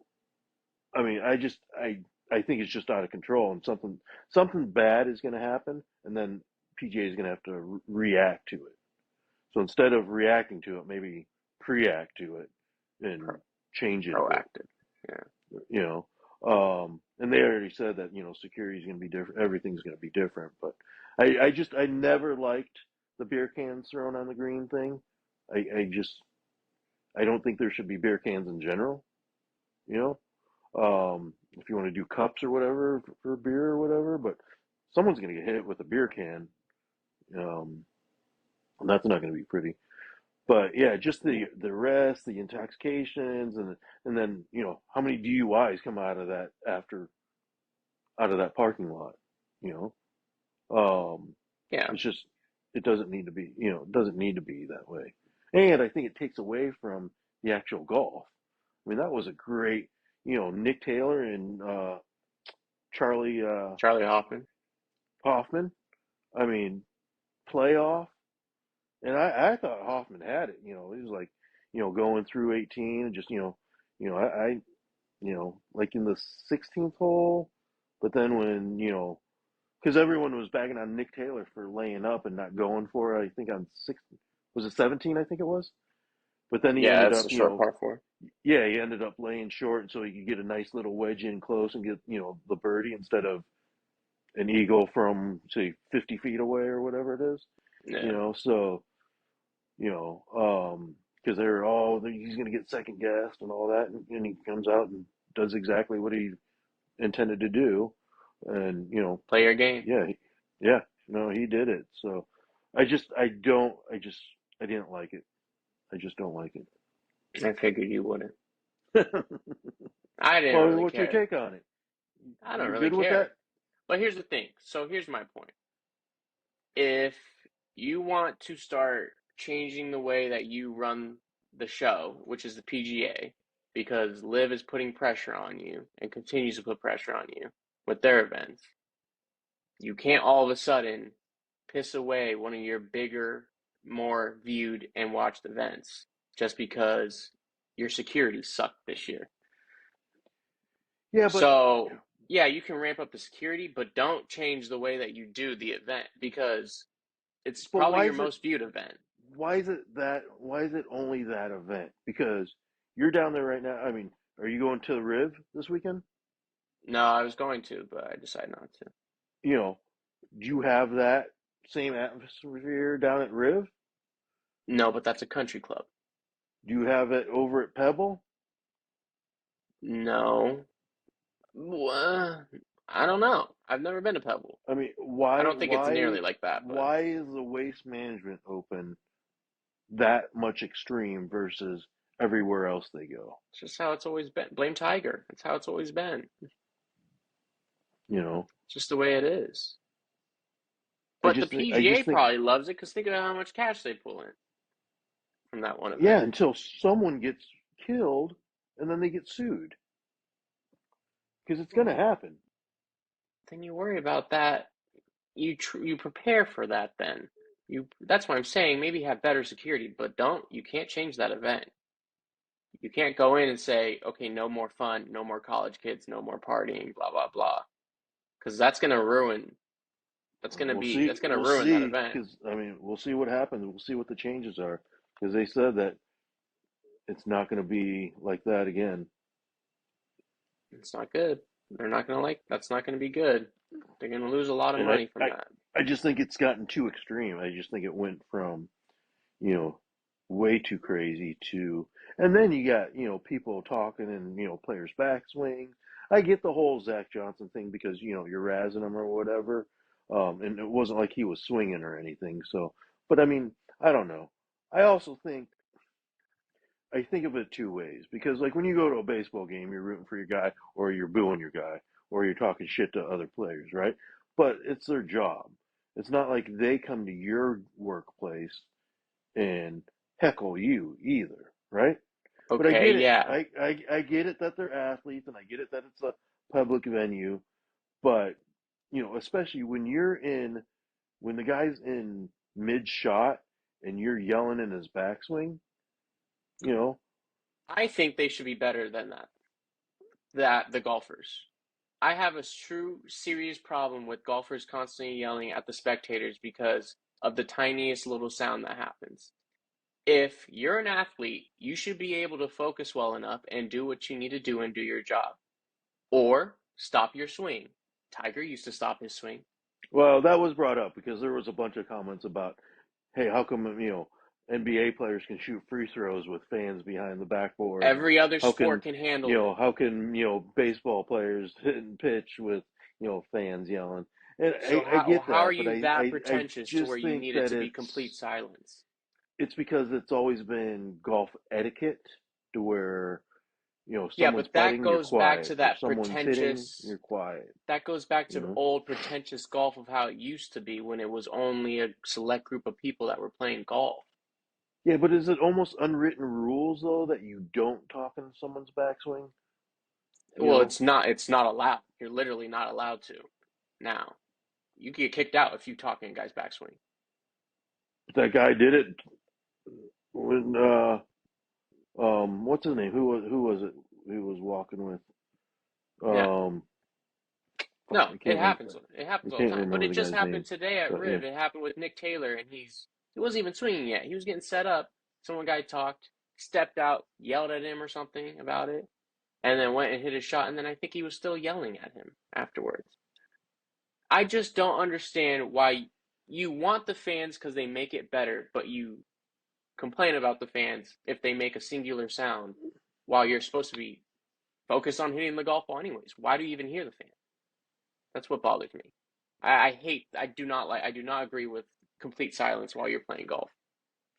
I mean, I think it's just out of control, and something bad is going to happen, and then PGA is going to have to react to it. So instead of reacting to it, maybe preact to it and Pro change it a bit. proactive. Yeah. You know, and they already said that security is going to be different. Everything's going to be different. But I never liked the beer cans thrown on the green thing. I don't think there should be beer cans in general. You if you want to do cups or whatever for beer or whatever, but someone's going to get hit with a beer can, um, and that's not going to be pretty. But yeah, just Yeah. the rest, the intoxications, and then how many DUIs come out of that parking lot, you um, Yeah. it's just it doesn't need to be it doesn't need to be that way, and I think it takes away from the actual golf. I mean, that was a great Nick Taylor and Charlie Charlie Hoffman. Hoffman. I mean, playoff, and I thought Hoffman had it. He was like, going through 18 and just I like in the 16th hole, but then when because everyone was bagging on Nick Taylor for laying up and not going for it. I think on six was it 17? I think it was. But then he Yeah, ended that's up, the short par four. yeah, he ended up laying short, so he could get a nice little wedge in close and get the birdie instead of an eagle from say 50 feet away or whatever it is. Yeah. So because they're all he's going to get second guessed and all that, and he comes out and does exactly what he intended to do, and Play your game. yeah, yeah, no, he did it. So I didn't like it. I just don't like I figured you wouldn't. it. I didn't Well, really what's your care. take on it? I don't You're really good with that? care. But here's the thing. So here's my point. If you want to start changing the way that you run the show, which is the PGA, because Liv is putting pressure on you and continues to put pressure on you with their events, you can't all of a sudden piss away one of your bigger, more viewed and watched events just because your security sucked this year. Yeah, but So, yeah, you can ramp up the security, but don't change the way that you do the event because it's but probably your most viewed event. why is it only that event? Because you're down there right now. I mean, are you going to the Riv this weekend? No, I was going to, but I decided not to. You know, do you have that same atmosphere down at Riv? No, but that's a country club. Do you have it over at Pebble? No. I don't know. I've never been to Pebble. I mean, I don't think it's nearly like that, but why is the Waste Management Open that much extreme versus everywhere else they go? it's just how it's always been. Blame Tiger. That's how it's always been. You know, It's just the way it is. But the I PGA just think, probably loves it because think of how much cash they pull in from that one yeah, event. until someone gets killed and then they get sued because it's going to Well, happen. then you worry about that. You prepare for that. Then that's why I'm saying maybe have better security, but don't. You can't change that event. You can't go in and say, okay, no more fun, no more college kids, no more partying, blah blah blah, because that's gonna ruin. That's gonna We'll ruin that see, event. because I mean, we'll see what happens. We'll see what the changes are because they said that it's not going to be like that again. It's not good. They're not gonna like. That's not gonna be good. They're gonna lose a lot of And money from that. I just think it's gotten too extreme. I just think it went from, you know, way too crazy to, and then you got, people talking and, players backswing. I get the whole Zach Johnson thing because, you're razzing him or whatever. And it wasn't like he was swinging or anything. So, but I mean, I don't know. I also think I think of it two ways because, like, when you go to a baseball game, you're rooting for your guy, or you're booing your guy, or you're talking shit to other players, right? But it's their job. It's not like they come to your workplace and heckle you either, right? But I Okay, get it. yeah. I get it that they're athletes, and I get it that it's a public venue. But especially when the guy's in mid shot and you're yelling in his backswing, you know, I think they should be better than that. That the golfers. I have a true serious problem with golfers constantly yelling at the spectators because of the tiniest little sound that happens. If you're an athlete, you should be able to focus well enough and do what you need to do and do your job. Or stop your swing. Tiger used to stop his swing. well, that was brought up because there was a bunch of comments about, hey, how come NBA players can shoot free throws with fans behind the backboard, and Every other how sport can can handle it. baseball players hit and pitch with fans yelling? And So I how get how are that, but you that I pretentious to where just you think need it that to be complete silence? it's because it's always been golf etiquette to where Yeah, someone's but that putting, you're goes back quiet, to or that someone's hitting, pretentious you're quiet. that goes back You to know. old pretentious golf of how it used to be when it was only a select group of people that were playing golf. Yeah, but is it almost unwritten rules though that you don't talk in someone's backswing? You Well, know, it's not allowed. You're literally not allowed to now. You can get kicked out if you talk in a guy's backswing. that guy did it when what's his name? Who was it? Who was walking with? Yeah. Um, fuck, No, I it can't remember. happens. It happens I all the can't time. But remember it the just guy's happened name. today at But yeah, Riv. It happened with Nick Taylor, and he wasn't even swinging yet. He was getting set up. Someone guy talked, stepped out, yelled at him or something about it, and then went and hit his shot. And then I think he was still yelling at him afterwards. I just don't understand why you want the fans because they make it better, but you complain about the fans if they make a singular sound while you're supposed to be focused on hitting the golf ball anyways. Why do you even hear the fans? That's what bothers me. I hate. I do not like. I do not agree with complete silence while you're playing golf.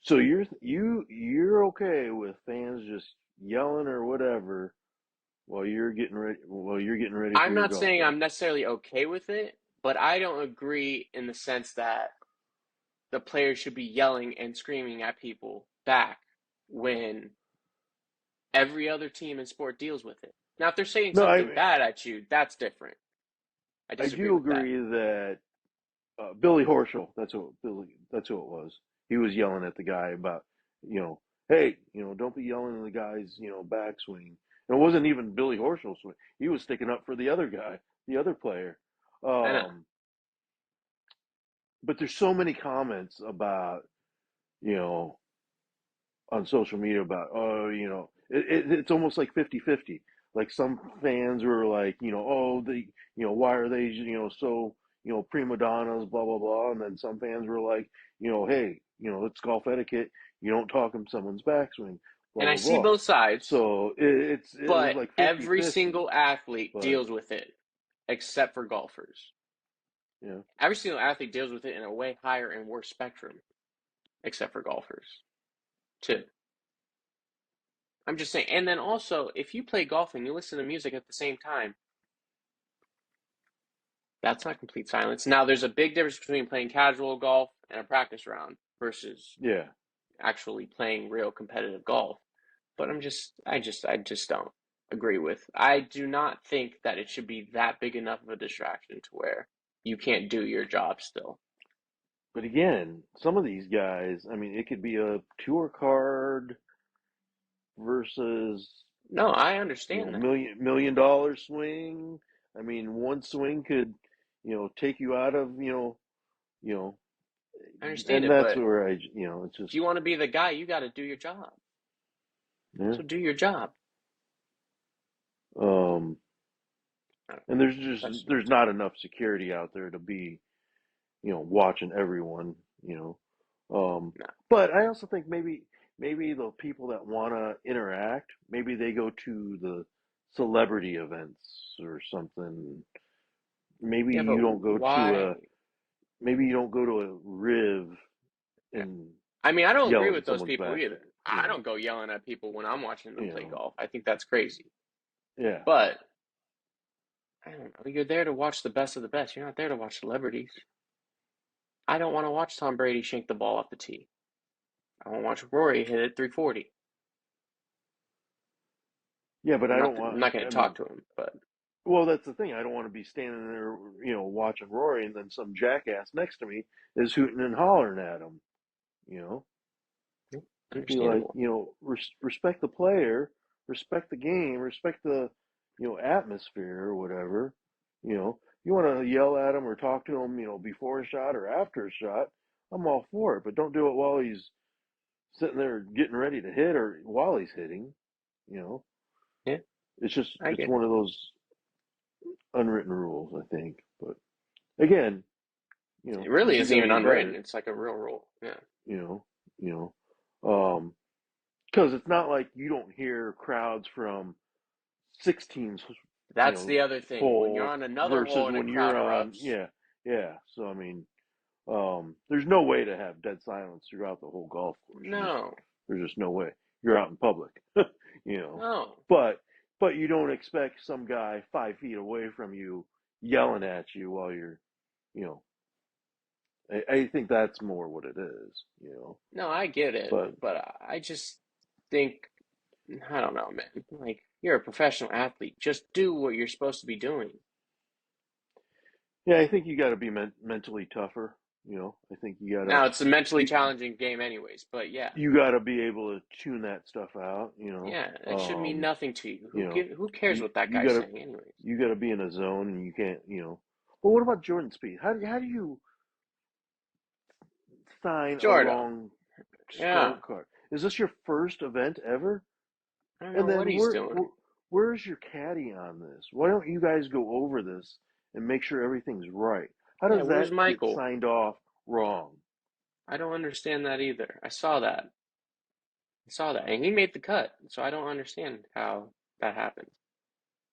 so you're okay with fans just yelling or whatever while you're getting ready for I'm your not golf saying day. I'm necessarily okay with it, but I don't agree in the sense that the players should be yelling and screaming at people back when every other team and sport deals with it. Now, if they're saying No, something bad at you, that's different. I I disagree do with that. agree that Billy Horschel, that's who it was. He was yelling at the guy about, you know, hey, don't be yelling in the guy's, backswing. And it wasn't even Billy Horschel's swing. He was sticking up for the other guy, the other player. I know. Um, but there's so many comments about, you know, on social media about, oh, it's almost like 50-50. Like some fans were like, oh, why are they, so, prima donnas, blah, blah, blah. And then some fans were like, hey, it's golf etiquette. You don't talk in someone's backswing, blah, And I blah, see blah. both sides, So it was but like 50 every 50. single athlete But, deals with it, except for golfers. yeah. Every single athlete deals with it in a way higher and worse spectrum, except for golfers, too. I'm just saying. And then also, if you play golf and you listen to music at the same time, that's not complete silence. Now, there's a big difference between playing casual golf and a practice round versus Yeah. actually playing real competitive golf. But I just don't agree with. I do not think that it should be that big enough of a distraction to where you can't do your job still. But again, some of these guys, I mean, it could be a tour card versus No, I understand that. million dollar swing. I mean, one swing could, take you out of, you know, I understand and it, that's but where it's if just, you want to be the guy, you got to do your job. yeah. So do your job. Um, I don't and know. there's That's my not take. enough security out there to be, watching everyone, No. but I also think maybe the people that want to interact, maybe they go to the celebrity events or something. Maybe Yeah, but you don't go to why? a maybe you don't go to a Riv Yeah. and I mean, I don't agree yell in with those someone's people backswing. either. I don't go yelling at people when I'm watching them You play know, golf. I think that's crazy. yeah, But I don't know. You're there to watch the best of the best. You're not there to watch celebrities. I don't want to watch Tom Brady shank the ball off the tee. I want to watch Rory hit it 340. yeah, but I'm I not don't want. I'm not going I to talk mean, to him, but well, that's the thing. I don't want to be standing there, watching Rory, and then some jackass next to me is hooting and hollering at him. You know, be like, understandable. respect the player, respect the game, respect the, atmosphere or whatever. You want to yell at him or talk to him, before a shot or after a shot. I'm all for it, but don't do it while he's sitting there getting ready to hit or while he's hitting. You know, Yeah, I it's get it. one of those unwritten rules, I think. But again, It really we isn't got to even get unwritten. better. It's like a real rule. Yeah. You know, you um, because it's not like you don't hear crowds from six teams, That's the other thing. When you're full on another hole versus and a when crowd you're on, erupts, yeah, yeah. So I mean, there's no way to have dead silence throughout the whole golf course. no, There's just no way. You're out in public, you know. no. But you don't expect some guy 5 feet away from you yelling at you while you're, you know. I think that's more what it is. No, I get it, But but I just think I don't know, man. Like you're a professional athlete, just do what you're supposed to be doing. yeah, I think you got to be mentally tougher. I think Now it's a mentally you challenging game, anyways. But yeah, you got to be able to tune that stuff out. yeah, it should mean nothing to you. You know, Who cares you what that you guy's gotta saying, anyways? you gotta be in a zone, and you can't. But what about Jordan Speed? How do you sign a Jordan, wrong yeah, scorecard? Is this your first event ever? I don't know And what then he's doing. where's your caddy on this? Why don't you guys go over this and make sure everything's right? How Yeah, does where's that get Michael? signed off wrong? I don't understand that either. I saw that. I saw that, and he made the cut, so I don't understand how that happened.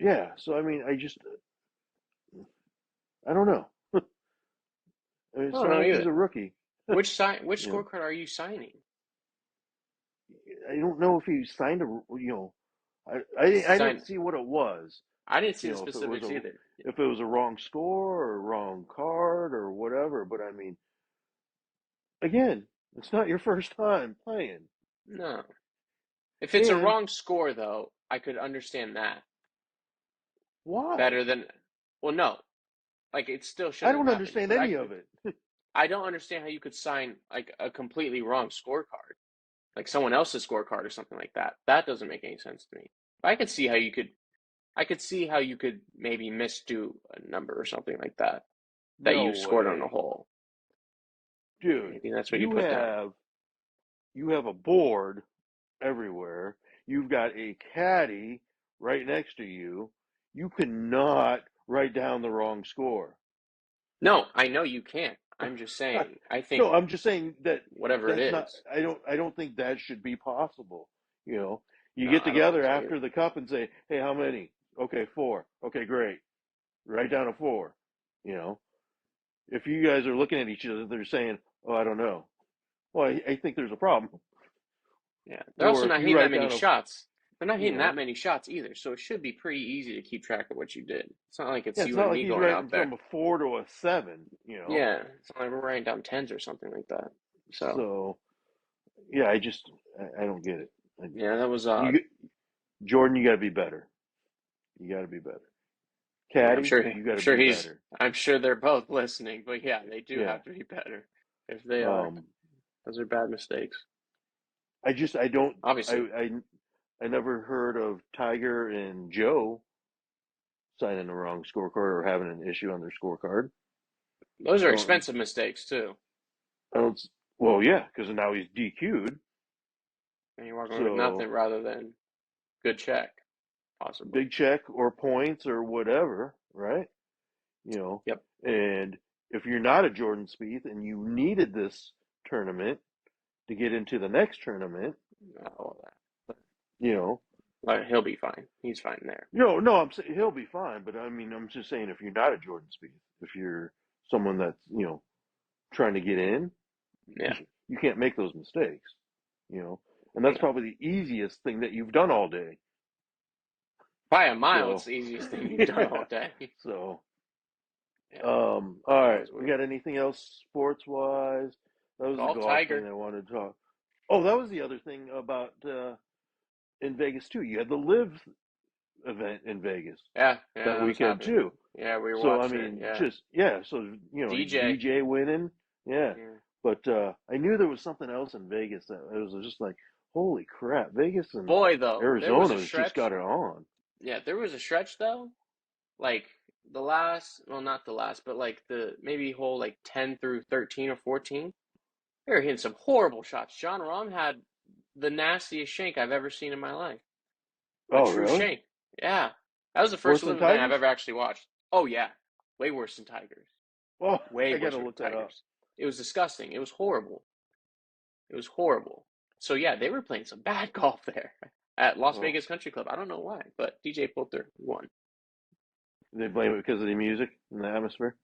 Yeah. So I mean, I don't know. I mean, I it's don't not know like he's either. a rookie. Which You know, scorecard are you signing? I don't know if he signed a. I didn't Sign. see what it was. I didn't see the If it was specifics either. a wrong score or a wrong card or whatever. But I mean, again, it's not your first time playing. No. If it's a And wrong score, though, I could understand that why? better than. Well, no, like it still I shouldn't have don't happened. understand But any of it. I don't understand how you could sign like a completely wrong scorecard. like someone else's scorecard or something like that. That doesn't make any sense to me. I could see how you could I could see how you could maybe misdo a number or something like that that No you scored on the way. hole. Dude, Maybe that's what you you put down. have you have a board everywhere. You've got a caddy right next to you. You cannot write down the wrong score. No, I know you can't. I'm just saying. I think No, I'm just saying that whatever it that's not. is. I don't think that should be possible. You know, you No, get I don't think together so either. after the cup and say, "Hey, how many?" Okay, four. Okay, great. Write down a four. You know, if you guys are looking at each other, they're saying, "Oh, I don't know." Well, I think there's a problem. Yeah, they're Or also if not you hitting that write many down a, shots. They're not you hitting that know, many shots either, so it should be pretty easy to keep track of what you did. It's not like yeah, it's it's you not and like me he's going writing out from there. a four to a seven. You know, Yeah, it's not like we're writing down tens or something like that. So, so yeah, I don't get it. I, yeah, that was odd. you Jordan, you got to be better. You got to be better. Yeah, Caddy, you got to be better. I'm sure they're both listening, but yeah, they do Yeah. have to be better if they aren't. Um, Those are bad mistakes, I don't, I, obviously. I, I never heard of Tiger and Joe signing the wrong scorecard or having an issue on their scorecard. Those I are don't, expensive mistakes too, I don't, well, yeah, because now he's DQ'd. and you're walking away with So nothing rather than good check, possibly. big check or points or whatever, right? You know, Yep. and if you're not a Jordan Spieth and you needed this tournament to get into the next tournament, All that. you know, But he'll be fine. He's fine there. no, I'm saying he'll be fine, but I mean, I'm just saying if you're not a Jordan Spieth, if you're someone that's trying to get in, Yeah. you can't make those mistakes, and that's No. probably the easiest thing that you've done all day. By a mile, it's So, the easiest thing you've done yeah. all day. So, Yeah, all that right, was we weird. got anything else sports wise? That was the Golf golf thing Tiger. I wanted to talk. Oh, that was the other thing about in Vegas too. You had the live event in Vegas Yeah, that that was weekend happening. too. Yeah, we were So I watching it. mean, Yeah. just yeah. So DJ. DJ winning, yeah. Yeah. But I knew there was something else in Vegas that it was just like, holy crap! Vegas and Boy, though, there was a Arizona's just got stretch. it on. Yeah, there was a stretch though. Like the last, well, not the last, but like the maybe hole like 10 through 13 or 14. They were hitting some horrible shots. John Rahm had the nastiest shank I've ever seen in my life. A Oh, true really? shank. Yeah. That was the first Worse than live event I've Tigers? ever actually watched. Oh, yeah. Way worse than Tigers. Oh, Way I worse gotta than look that up. Tigers. It was disgusting. It was horrible. It was horrible. So, yeah, they were playing some bad golf there at Las Oh, Vegas Country Club. I don't know why, but DJ Poulter won. they blame it because of the music and the atmosphere.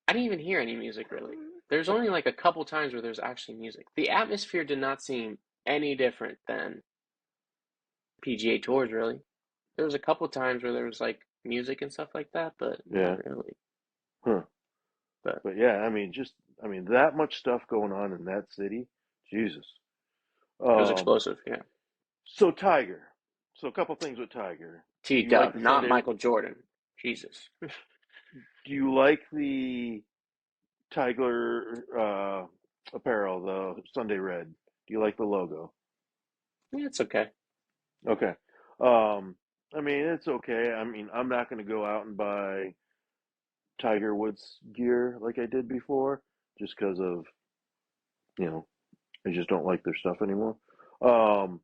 I didn't even hear any music really. There's only like a couple times where there's actually music. The atmosphere did not seem any different than PGA Tours, really. There was a couple times where there was like music and stuff like that, but Yeah. not really. Huh. But But yeah, I mean, that much stuff going on in that city. Jesus. it was Um, explosive, yeah. so Tiger. So a couple things with Tiger. T Do you like Dub, the not Sunday? Michael Jordan. Jesus. Do you like the Tiger apparel, the Sunday Red? Do you like the logo? Yeah, it's okay. Okay. Um, I mean, it's okay. I mean, I'm not going to go out and buy Tiger Woods gear like I did before, just because of, you know, I just don't like their stuff anymore. Um,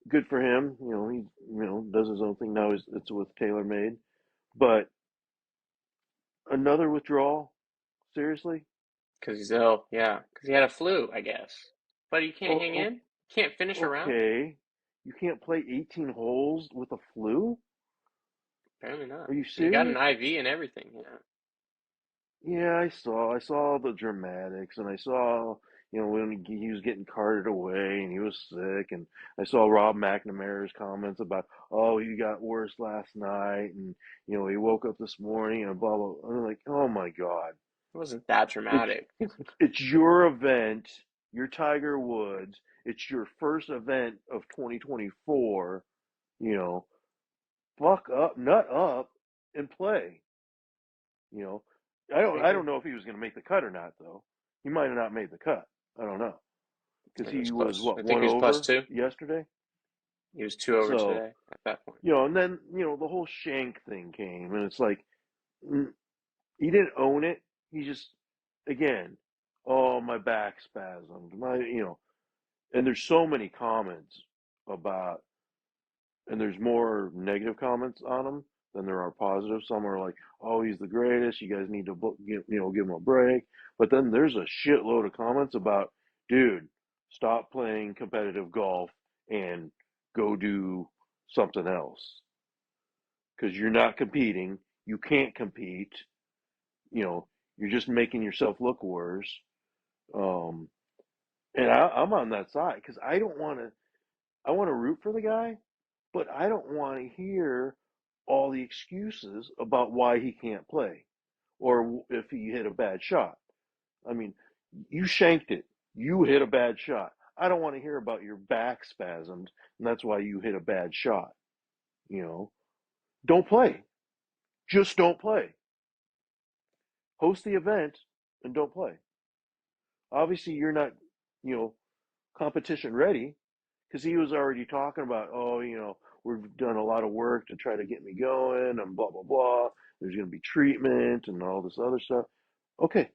Good for him. He, does his own thing now. It's with TaylorMade. But another withdrawal? Seriously? Because he's ill, yeah. Because he had a flu, I guess. But he can't hang Oh, in? Can't finish around? okay. You can't play 18 holes with a flu? Apparently not. Are you He got an serious? IV and everything, yeah. Yeah, I saw the dramatics, and I saw, when he was getting carted away and he was sick, and I saw Rob McNamara's comments about, oh, he got worse last night, and he woke up this morning and blah blah. I'm like, oh my God, It wasn't that it's dramatic. it's your event, you're Tiger Woods, it's your first event of 2024, you know, fuck up, nut up, and play. You know, I I don't I agree. don't know if he was going to make the cut or not though. He might have not made the cut. I don't know. because It was he was close. what, I think one he was plus over two. yesterday. He was two over So today at that point. and then the whole Shank thing came, and it's like mm, he didn't own it. He just again, oh, my back spasmed, and there's so many comments about, and there's more negative comments on him than there are positive. Some are like, "Oh, he's the greatest. You guys need to give him a break." But then there's a shitload of comments about, "Dude, stop playing competitive golf and go do something else because you're not competing. You can't compete. You know, you're just making yourself look worse." Um, and I'm on that side because I don't want to. I want to root for the guy, but I don't want to hear all the excuses about why he can't play or if he hit a bad shot. I mean, you shanked it. You hit a bad shot. I don't want to hear about your back spasms and that's why you hit a bad shot. You know, don't play. Just don't play. Host the event and don't play. Obviously, you're not, you know, competition ready because he was already talking about, oh, we've done a lot of work to try to get me going and blah, blah, blah. There's going to be treatment and all this other stuff. Okay,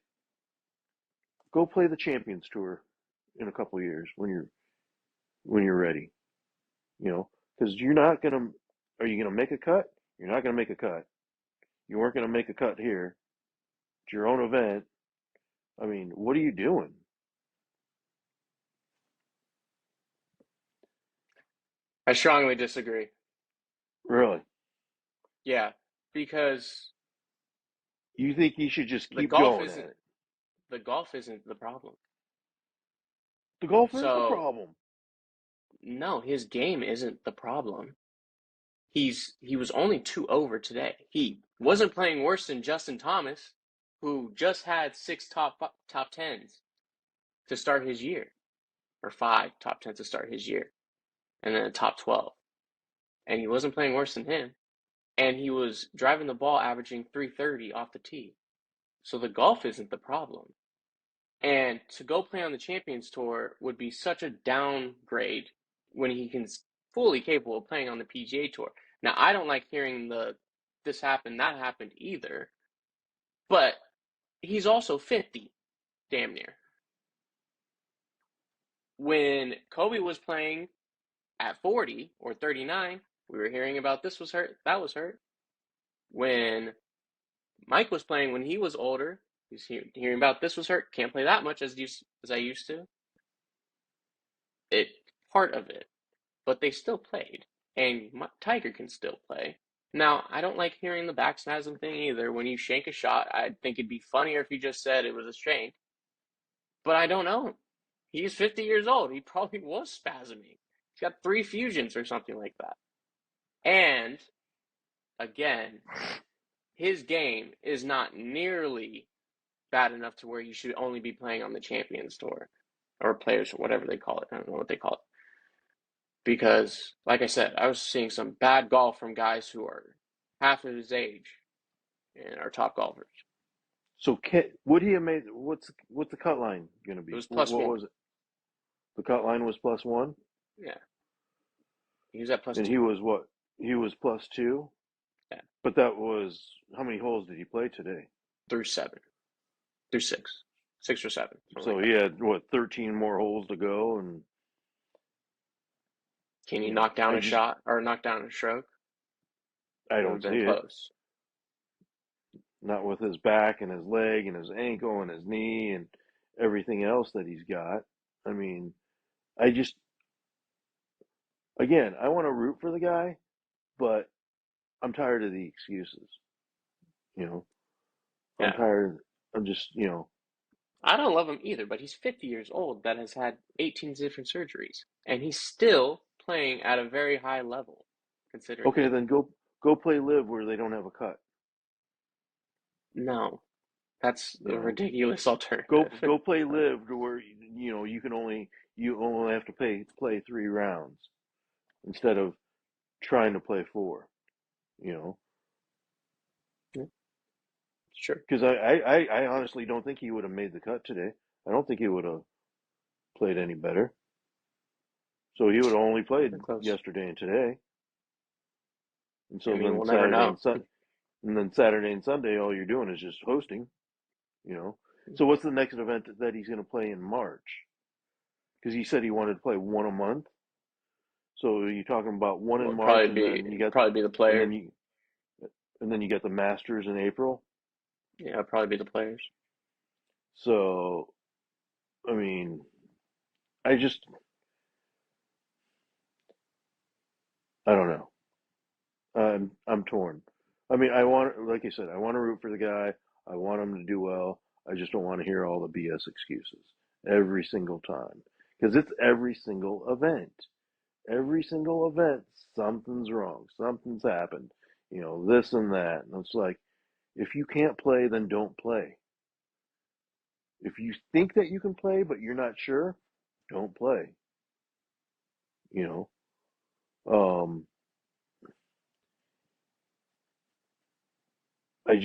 go play the Champions Tour in a couple of years when you're ready, because you're not going to, are you going to make a cut? You're not going to make a cut. You weren't going to make a cut here. It's your own event. I mean, what are you doing? I strongly disagree. Really? Yeah, because You think he should just the keep golf going at isn't it? the golf isn't the problem. The golf is the So problem. no, his game isn't the problem. He was only two over today. He wasn't playing worse than Justin Thomas, who just had six top tens to start his year, or five top tens to start his year, and then a top 12. And he wasn't playing worse than him. And he was driving the ball averaging 330 off the tee. So the golf isn't the problem. And to go play on the Champions Tour would be such a downgrade when he can fully capable of playing on the PGA Tour. Now, I don't like hearing the this happened, that happened either, but he's also 50, damn near. When Kobe was playing at 40 or 39, we were hearing about this was hurt, that was hurt. When Mike was playing when he was older, he's hearing about this was hurt, can't play that much as I used to. It part of it, but they still played, and Tiger can still play. Now, I don't like hearing the backspasm thing either. When you shank a shot, I think it'd be funnier if you just said it was a shank, but I don't know. He's 50 years old. He probably was spasming. He's got three fusions or something like that. And again, his game is not nearly bad enough to where he should only be playing on the Champions Tour or players or whatever they call it. I don't know what they call it. Because, like I said, I was seeing some bad golf from guys who are half of his age and are top golfers. So would he have made, what's the cut line going to It be? was plus What one. was it? The cut line was +1, Yeah, he was at plus and two. he was what? He was +2, Yeah, but that was how many holes did he play today? through seven, through six, six or seven, something So like he that. had what, 13 more holes to go, and Can he knock down I a just shot or knock down a stroke? I It would have don't see been it. close. Not with his back and his leg and his ankle and his knee and everything else that he's got. I mean, I just again, I want to root for the guy, but I'm tired of the excuses. You know, I'm Yeah, tired. I'm just, I don't love him either, but he's 50 years old that has had 18 different surgeries, and he's still playing at a very high level, considering okay, that. then go play live where they don't have a cut. No, that's You a know, ridiculous go alternative. go play live to where you only have to play 3 rounds instead of trying to play four. You know, Yeah, sure. because I honestly don't think he would have made the cut today. I don't think he would have. played any better. So he would have only They're played close. yesterday and today. And I so mean, then we'll never know. Saturday and Sunday, all you're doing is just hosting. You know. So what's the next event that he's going to play in March? Because he said he wanted to play one a month. So you're talking about one in Will March, and then you got, probably be the and then players. you, and then you get the Masters in April. Yeah, it'll probably be the players. So I mean, I just I don't know. I'm torn. I mean, I want, like you said, I want to root for the guy. I want him to do well. I just don't want to hear all the BS excuses every single time because it's every single event. Every single event, something's wrong. Something's happened. You know, this and that. And it's like, if you can't play, then don't play. If you think that you can play, but you're not sure, don't play. You know, um, I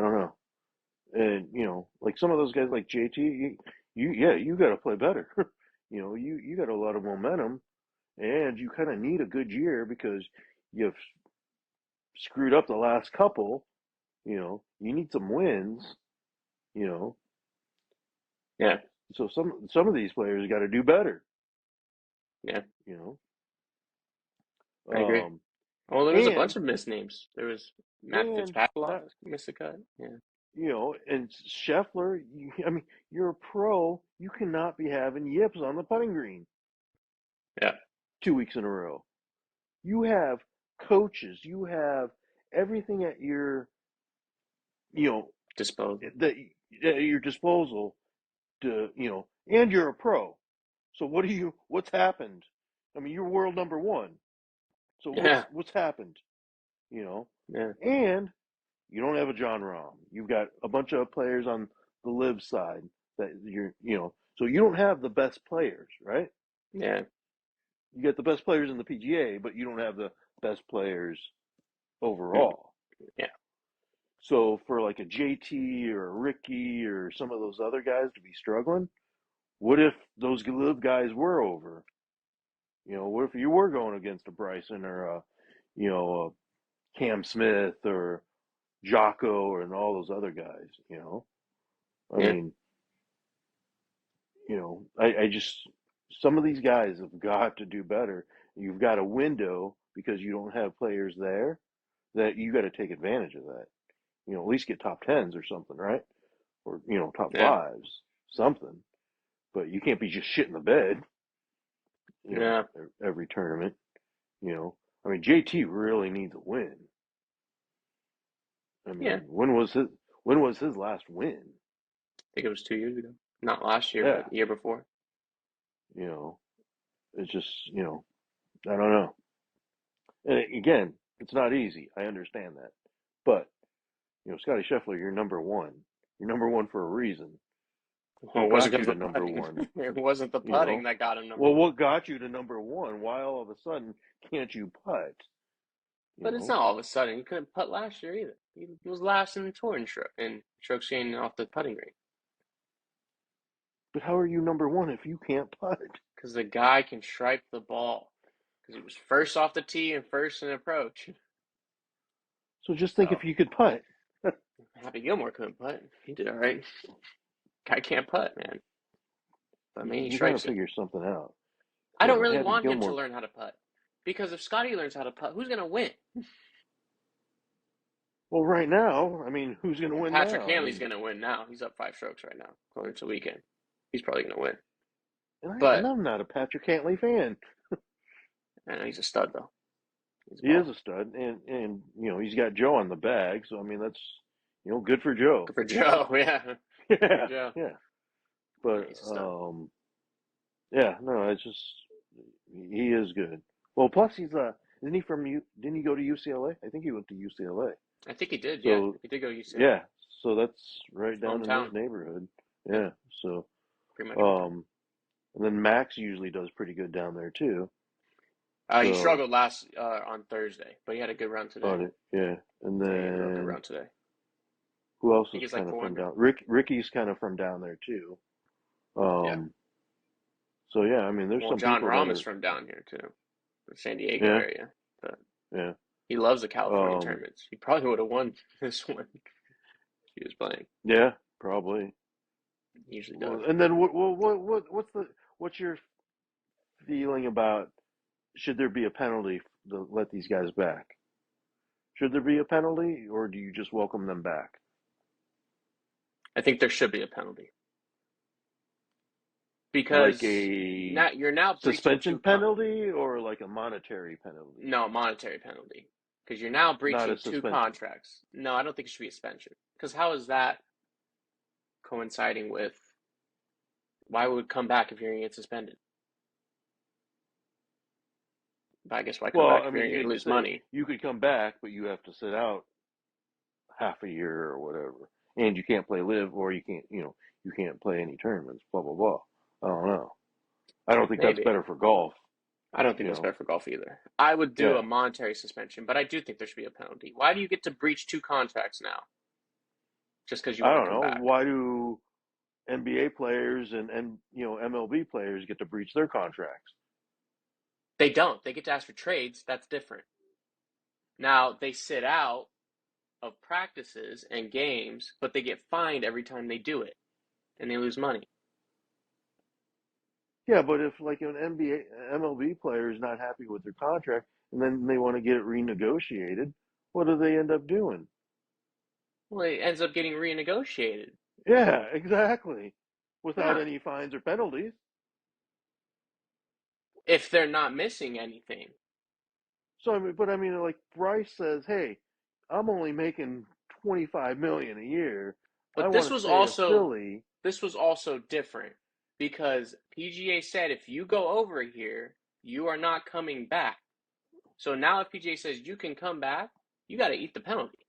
don't know. And like some of those guys like JT, yeah, you got to play better. You got a lot of momentum, and you kind of need a good year because you've screwed up the last couple. You need some wins. You know, Yeah, so some of these players got to do better. yeah, You I agree. um, Well, there was a bunch and of missed names. There was Matt and Fitzpatrick not missed the cut. Yeah, and Scheffler. I mean, you're a pro. You cannot be having yips on the putting green yeah, 2 weeks in a row. You have coaches, you have everything at you know disposal. that at your disposal to and you're a pro. So what's happened? I mean, you're world number one. So Yeah, what's happened? You know, yeah, and you don't have a John Rahm. You've got a bunch of players on the live side that so you don't have the best players, right? yeah, You get the best players in the PGA, but you don't have the best players mm, overall. yeah, So for like a JT or a Ricky or some of those other guys to be struggling, what if those live guys were over? What if you were going against a Bryson or a Cam Smith or Jocko and all those other guys? I yeah, mean, I just some of these guys have got to do better. You've got a window because you don't have players there that you got to take advantage of that. At least get top tens or something, right? Or top yeah, fives, something. But you can't be just shit in the bed, yeah, every tournament. I mean, JT really needs a win. I yeah. mean, when was his last win? I think it was 2 years ago. Not last year, Yeah, but the year before. you know, it's just I don't know. And again, it's not easy. I understand that, but Scotty Scheffler, you're number one. You're number one for a reason. Well, What it wasn't got you because to of the number putting. one? It wasn't the You putting know, that got him number well, one. what got you to number one? Why all of a sudden can't you putt? You But it's know, not all of a sudden. He couldn't putt last year either. He was last in the tour in strokes gained off the putting green. but how are you number one if you can't putt? Because the guy can stripe the ball. Because he was first off the tee and first in approach. So just think So if you could putt. Happy Gilmore couldn't putt. He did all right. Guy can't putt, man. But man, he You got to stripes it. figure something out. I Yeah, don't but really Happy want him to Gilmore. learn how to putt. Because if Scotty learns how to putt, who's going to win? Well, right now, I mean, who's going to win Patrick now? I Hanley's mean, going to win now. He's up 5 strokes right now, going into the weekend. He's probably going to win. and But I'm not a Patrick Cantley fan. I know he's a stud, though. He's a He is baller. a stud, and he's got Joe on the bag. So I mean, that's good for Joe. Good for Joe. Yeah. Good for Yeah, Joe. yeah. Yeah, But he's a stud. yeah, no, it's just he is good. Well, plus he's isn't he from U? Didn't he go to UCLA? I think he went to UCLA. I think he did, yeah. So He did go to UCLA. yeah, so that's right His down in his hometown. neighborhood. Yeah, Yeah. So pretty much hometown. um, and then Max usually does pretty good down there too. He So struggled last on Thursday, but he had a good run today. on it, yeah. And Yeah, he had a real good then run today. I who else think is he's like kind of four from under. down? Ricky's kind of from down there too. Yeah, Um, So yeah, I mean, there's Well, some John people that Rahm is are, from down here too, the San Diego yeah, area. But yeah, he loves the California um, tournaments. He probably would have won this one if he was playing. yeah, probably. He usually does. Well, and then what's your feeling about should there be a penalty to let these guys back? Should there be a penalty, or do you just welcome them back? I think there should be a penalty Like because a now you're now breaching suspension two penalty or like a monetary penalty? no monetary penalty because you're now Not a breaching two suspension. contracts. No, I don't think it should be a suspension because how is that coinciding with why would it come back if you're going to get suspended? But I guess why come Well, back I if you're mean, going you to could lose say money? you could come back, but you have to sit out half a year or whatever, and you can't play live, or you can't, you can't play any tournaments. Blah blah blah. I don't know. I don't think that's Maybe. better for golf. I don't think You that's know. better for golf either. I would do Yeah, a monetary suspension, but I do think there should be a penalty. Why do you get to breach two contracts now just because you I want to don't come know. back? Why do NBA players and MLB players get to breach their contracts? They don't. They get to ask for trades. That's different. Now, they sit out of practices and games, but they get fined every time they do it and they lose money. Yeah, but if like an NBA, MLB player is not happy with their contract and then they want to get it renegotiated, what do they end up doing? Well, it ends up getting renegotiated. Yeah, exactly. Without Yeah. any fines or penalties. If they're not missing anything. So I mean, but I mean, like Bryce says, hey, I'm only making 25 million a year. I But want to stay a Philly. this was also different because PGA said if you go over here, you are not coming back. So now if PGA says you can come back, you got to eat the penalty.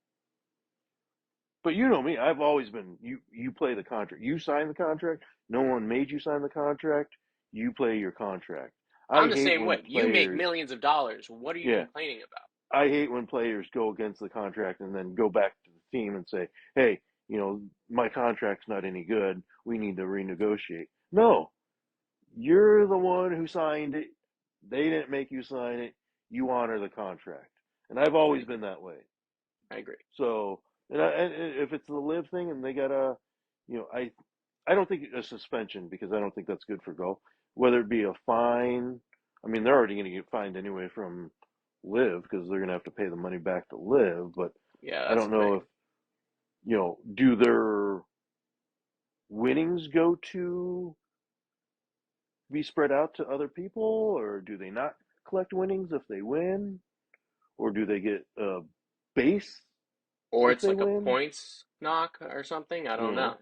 But you know me, I've always been you play the contract. You sign the contract. No one made you sign the contract. You play your contract. I I'm the hate same when way. You make players, millions of dollars. What are you yeah, complaining about? I hate when players go against the contract and then go back to the team and say, "Hey, my contract's not any good. We need to renegotiate." No, you're the one who signed it. They didn't make you sign it. You honor the contract. And I've I always agree. been that way. I agree. So, and if it's the live thing and they got a, I don't think a suspension because I don't think that's good for golf. Whether it be a fine, I mean, they're already going to get fined anyway from live because they're going to have to pay the money back to live. But Yeah, I that's don't the know thing. if, do their winnings go to be spread out to other people, or do they not collect winnings if they win, or do they get a base Or if it's they like a win? points knock or something. I You don't know. know,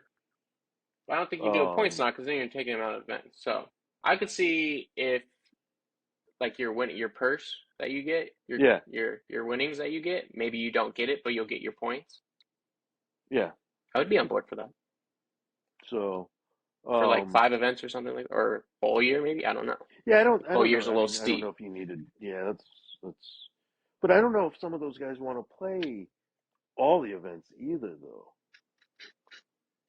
But I don't think you do a points um, knock because then you're taking them out of events. So I could see if like your purse that you get, yeah, your winnings that you get, maybe you don't get it, but you'll get your points. yeah. I would be on board for that. So, For like um, 5 events or something like or whole year maybe. I don't know. yeah, The I whole don't know. year's a I little mean, I don't know steep. if you needed. Yeah, that's. But I don't know if some of those guys want to play all the events either, though.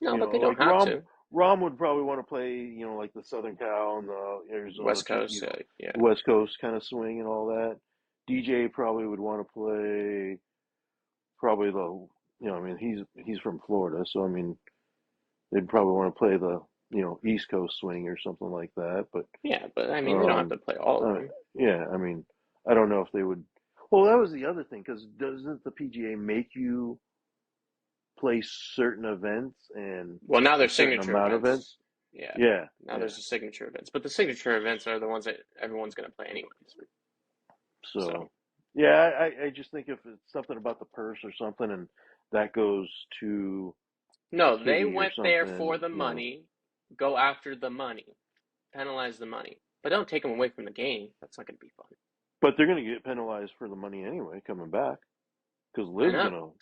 No, but they Like don't have to. Rom would probably want to play, like the Southern Cal and the Arizona, West Coast, yeah. the West Coast kind of swing and all that. DJ probably would want to play probably I mean, he's from Florida, so I mean, they'd probably want to play the, East Coast swing or something like that. But Yeah, but I mean, they don't have um, to play all of uh, them. yeah, I mean, I don't know if they would. Well, that was the other thing, because doesn't the PGA make you play certain events and Well, now a there's certain signature amount of events? events. Yeah, Yeah, now yeah. there's the signature events, but the signature events are the ones that everyone's going to play anyways. So So, yeah, I just think if it's something about the purse or something, and that goes to the no, they kitty or went there for something, the money. Go after the money, penalize the money, but don't take them away from the game. That's not going to be fun. but they're going to get penalized for the money anyway coming back because I know,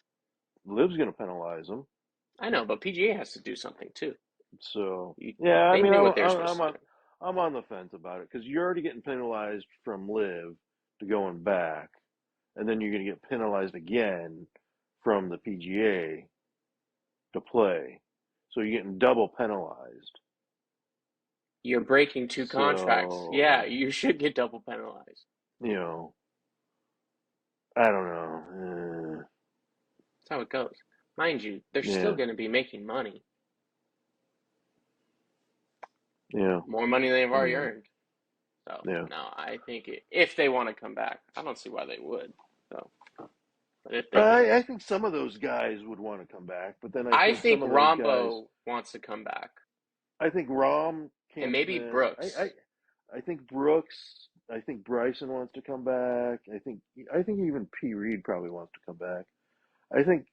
Liv's gonna penalize them. I know, but PGA has to do something too. So You, yeah, I they mean, knew what they were supposed to do. I'm on the fence about it because you're already getting penalized from Live to going back, and then you're gonna get penalized again from the PGA to play. So you're getting double penalized. You're breaking two contracts. Yeah, So, you should get double penalized. you know, I don't know. That's how it goes. Mind you, they're still Yeah, going to be making money, yeah, more money than they've I already know. earned. So, Yeah. no, I think if they want to come back, I don't see why they would. So, but if they do, I think some of those guys would want to come back, but then I I think some think of those guys, Rombo wants to come back, I think Rom and can. maybe Brooks. I think Brooks. I think Bryson wants to come back. I think even P. Reed probably wants to come back. I think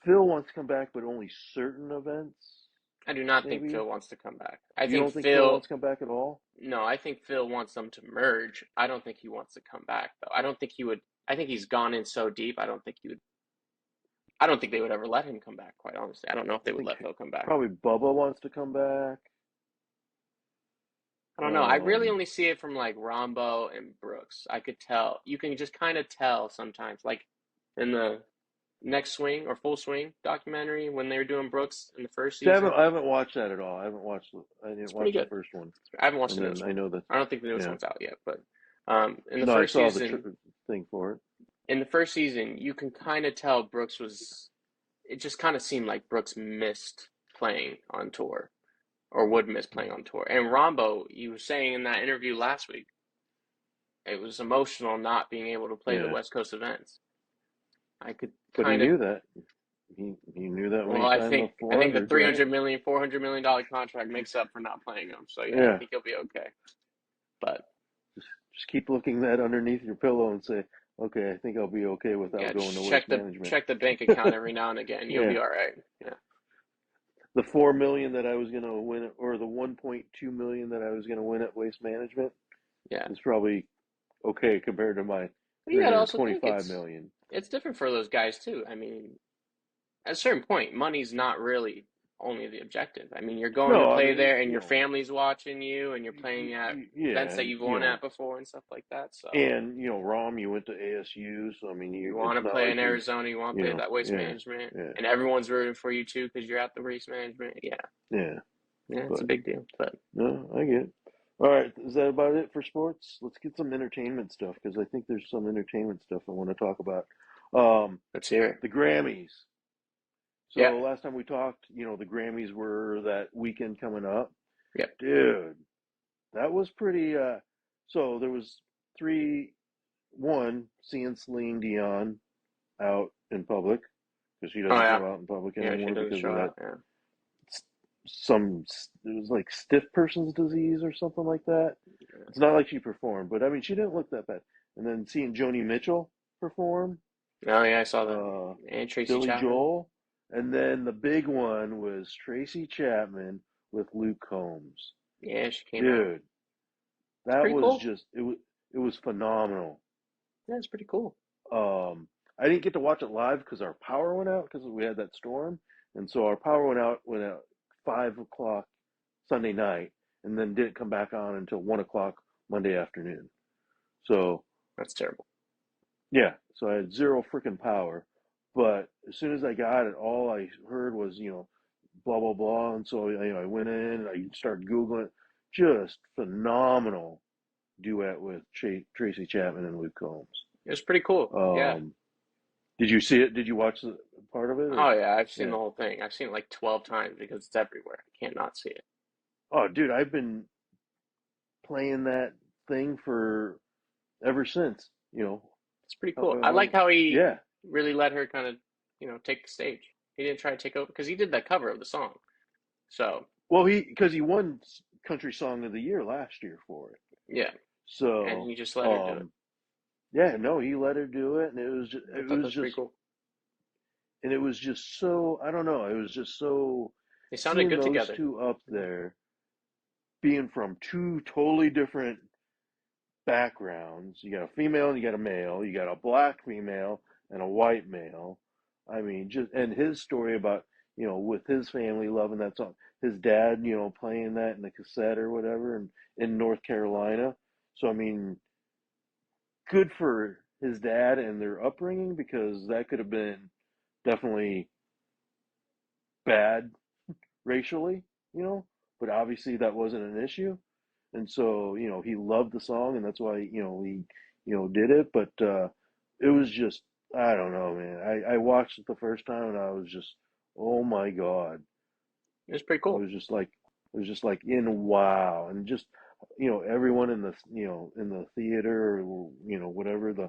Phil wants to come back, but only certain events, I do not think maybe. Phil wants to come back. I You think don't think Phil Phil, wants to come back at all? no, I think Phil wants them to merge. I don't think he wants to come back, though. I don't think he would. I think he's gone in so deep. I don't think he would. I don't think they would ever let him come back, quite honestly. I don't know if I they would think let Phil come back. probably Bubba wants to come back. I don't know. I really Um, only see it from like Rombo and Brooks. I could tell. You can just kind of tell sometimes, like in the Next Swing or Full Swing documentary when they were doing Brooks in the first See, season. I haven't watched that at all. I didn't It's pretty watch the good. first one, I haven't watched and the then newest I one. know that. I don't think the newest Yeah. one's out yet, but in the No, I first saw the season, thing for it. you can kind of tell Brooks was. It just kind of seemed like Brooks missed playing on tour or would miss playing on tour. And Rombo, you were saying in that interview last week, it was emotional not being able to play the Yeah, West Coast events. I could but he kind of. knew that. He knew that when Well, he signed the I think the 400s, right? 300 million, $400 million contract makes up for not playing them. So yeah, I Yeah. think he'll be okay. But Just keep looking that underneath your pillow and say, okay, I think I'll be okay yeah, without going to just waste management. check the bank account every now and again. You'll be Yeah. all right. Yeah, The 4 million that I was gonna win, or the 1.2 million that I was gonna win at waste management, yeah. is probably okay compared to my But you three gotta hundred also twenty think five million. it's different for those guys too. I mean, at a certain point, money's not really only the objective. I mean, you're going to No, I play mean it's there and your family's watching you and you're playing at yeah, events that and you've won at before and stuff like that. So Rom, you went to ASU, so I mean, you want it's to not play like in Arizona, you want to play that waste yeah, management, yeah, and everyone's rooting for you too because you're at the waste management. Yeah, yeah. yeah, it's a But big deal. But no, I get it. All right, is that about it for sports? Let's get some entertainment stuff because I think there's some entertainment stuff I want to talk about. Um, let's hear it. the Grammys. Yeah, So last time we talked, the Grammys were that weekend coming up. yep. Dude, that was pretty so there was three one seeing Celine Dion out in public because she Oh doesn't yeah, come out in public yeah. She anymore doesn't because of show that out. Yeah, some it was like stiff person's disease or something like that. It's not like she performed, but I mean she didn't look that bad. And then seeing Joni Mitchell perform, oh yeah. I saw that. uh, And Tracy Billy Chapman. Joel, and then the big one was Tracy Chapman with Luke Combs. Yeah, she came out. Dude, It's that pretty was cool. just it was phenomenal. Yeah, it's pretty cool. I didn't get to watch it live because our power went out because we had that storm, and so our power went out 5 o'clock Sunday night, and then didn't come back on until 1 o'clock Monday afternoon. So That's terrible. yeah, so I had zero freaking power. But as soon as I got it, all I heard was blah blah blah, and so I went in and I started googling it. Just phenomenal duet with Tracy Chapman and Luke Combs. It was pretty cool. Yeah. Um, did you see it? Did you watch the part of it? Or Oh yeah, I've seen yeah. the whole thing. I've seen it like 12 times because it's everywhere. I can't not see it. Oh, dude, I've been playing that thing for ever since. It's pretty cool. I like Um, how he yeah. really let her kind of, take the stage. He didn't try to take over because he did that cover of the song. So, Well, because he won Country Song of the Year last year for it. yeah, and So, he just let her do it. yeah, no, he let her do it, and I thought that was pretty cool. it was just so, I don't know, it was just so, They sounded seeing good those together. two up there, being from two totally different backgrounds. You got a female and you got a male. You got a black female and a white male. I mean, just and his story about with his family loving that song. His dad, playing that in the cassette or whatever, in North Carolina. So I mean, good for his dad and their upbringing because that could have been definitely bad racially, but obviously that wasn't an issue. and so he loved the song, and that's why he did it. But it was just, I don't know, man. I watched it the first time, and I was just, oh my God. It was pretty It cool. was just like in wow, and just everyone in the in the theater, or whatever, the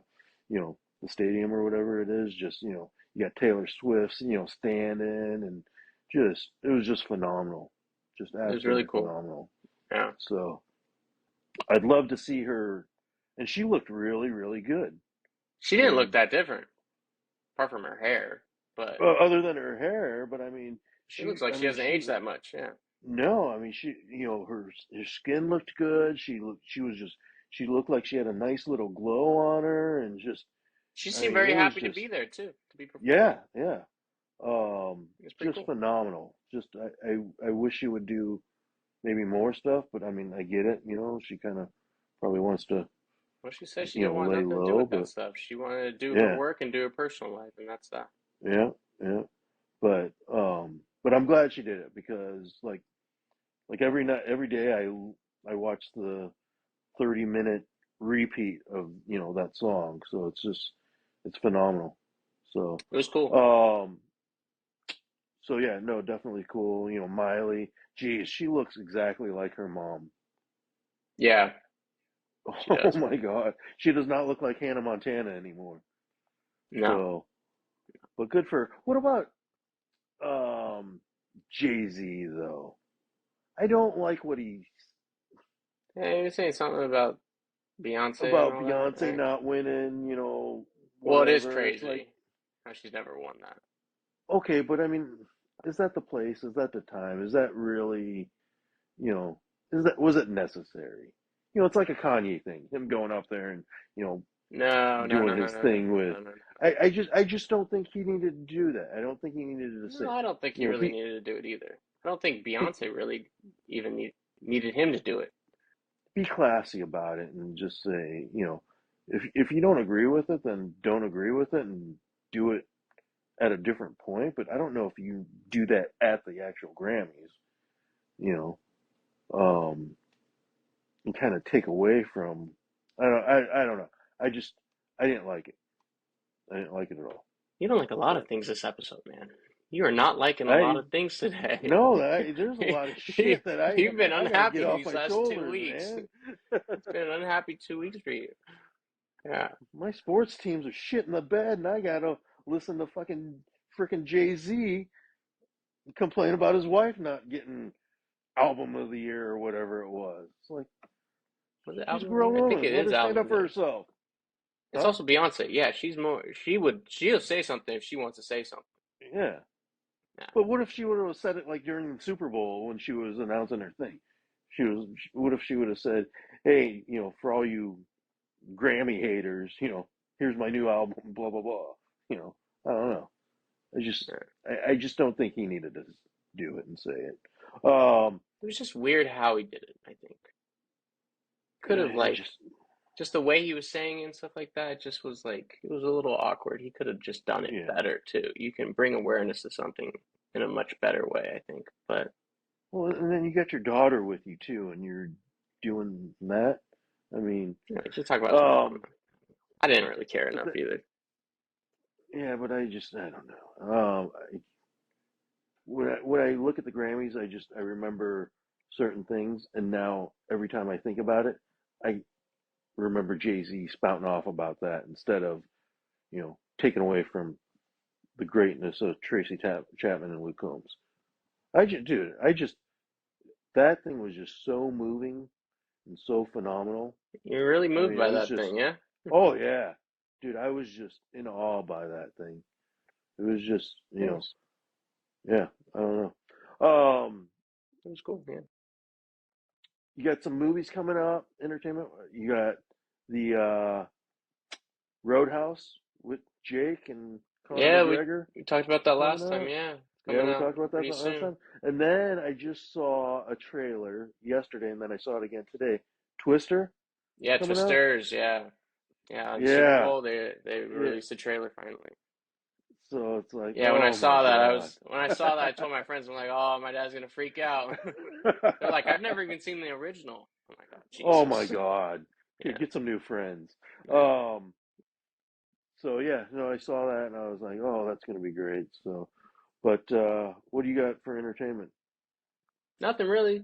stadium or whatever it is, just you got Taylor Swift standing, and just it was just phenomenal, just It was really absolutely cool. phenomenal. Yeah. So I'd love to see her, and she looked really really good. She I didn't look mean, that different, apart from her hair, but other than her hair, but I mean, she looks like she hasn't aged that much. Yeah. no, I mean she, her skin looked good. She looked like she had a nice little glow on her, and just, She I seemed mean, very it was happy to be just, there too, to be performing. yeah, yeah, It was pretty just cool. phenomenal. Just I wish she would do maybe more stuff, but I mean I get it. She kind of probably wants to Well, she said she didn't want lay nothing to do low, with that but stuff. She wanted to do her yeah, work and do her personal life, and that's that. yeah, yeah. But I'm glad she did it, because every night, every day, I watch the 30-minute repeat of that song, so it's phenomenal. So It was cool. um yeah, no, definitely cool. Miley, geez, she looks exactly like her mom. Yeah, she Oh does. my God, she does not look like Hannah Montana anymore. No. So, but good for her. What about Jay-Z though? I don't like what he Hey, you were saying something about Beyonce and about all that, Beyonce right? not winning, Well, it is whatever. It's like, crazy how she's never won that. okay, but I mean, is that the place? Is that the time? Is that really, you know, was it necessary? It's like a Kanye thing, him going up there and, you know, No, no, doing no, no, his no, no, thing with. no, no, I just don't think he needed to do that. I don't think he needed to no. say, No, I don't think he really be, needed to do it either. I don't think be Beyonce really even needed him to do it. be classy about it, and just say, if you don't agree with it, then don't agree with it, and do it at a different point. But I don't know if you do that at the actual Grammys, you know, um, and kind of take away from. I don't know. I just I didn't like it. I didn't like it at all. You don't like a lot But of things this episode, man. You are not liking a lot I of things today. know that there's a lot of shit that You've been I got to get unhappy off these my last two shoulders, weeks. man. It's been an unhappy 2 weeks for you. Yeah. My sports teams are shit in the bed, and I gotta listen to fucking freaking Jay-Z complain about his wife not getting album of the year or whatever it was. It's like, Was it she's a album of the grown year? I think woman. it Let is her stand album up of the for year. herself, It's huh? also Beyonce. Yeah, she'll say something if she wants to say something. Yeah. Yeah. But what if she would have said it like during the Super Bowl when she was announcing her thing? What if she would have said, "Hey, for all you Grammy haters, here's my new album, blah blah blah." I don't know. I just, Yeah. I just don't think he needed to do it and say it. Um, It was just weird how he did it, I think. Could have I like just, just the way he was saying it and stuff like that, it just was like it was a little awkward. He could have just done it yeah. better too. You can bring awareness to something in a much better way, I think. But Well, and then you got your daughter with you too, and you're doing that. I mean, just talk about his mom. um, I didn't really care but enough either. yeah, but I don't know. When I look at the Grammys, I remember certain things, and now every time I think about it, I remember Jay-Z spouting off about that, instead of taking away from the greatness of Tracy Chapman and Luke Combs. Dude, that thing was just so moving and so phenomenal. You're really I moved mean, it by was that just, thing, yeah? oh yeah, dude, I was just in awe by that thing. It was just, Yes. yeah, I don't know. It was cool, yeah. You got some movies coming up, entertainment. You got the Roadhouse with Jake and Conor Yeah, McGregor we talked about that coming last time, out. yeah. It's Yeah, coming we out talked about that pretty last soon. time. And then I just saw a trailer yesterday, and then I saw it again today. Twister Yeah, coming out. Twisters, yeah. Yeah, the Super Yeah, Bowl, they yeah. released a trailer finally. So it's like, Yeah, oh my God. when I saw that, I told my friends, I'm like, oh, my dad's gonna freak out. They're like, I've never even seen the original. Oh my God, Oh my Jesus. God. Yeah, Get some new friends. yeah. Um, so yeah, no, I saw that and I was like, oh, that's gonna be great. So, but what do you got for entertainment? Nothing really.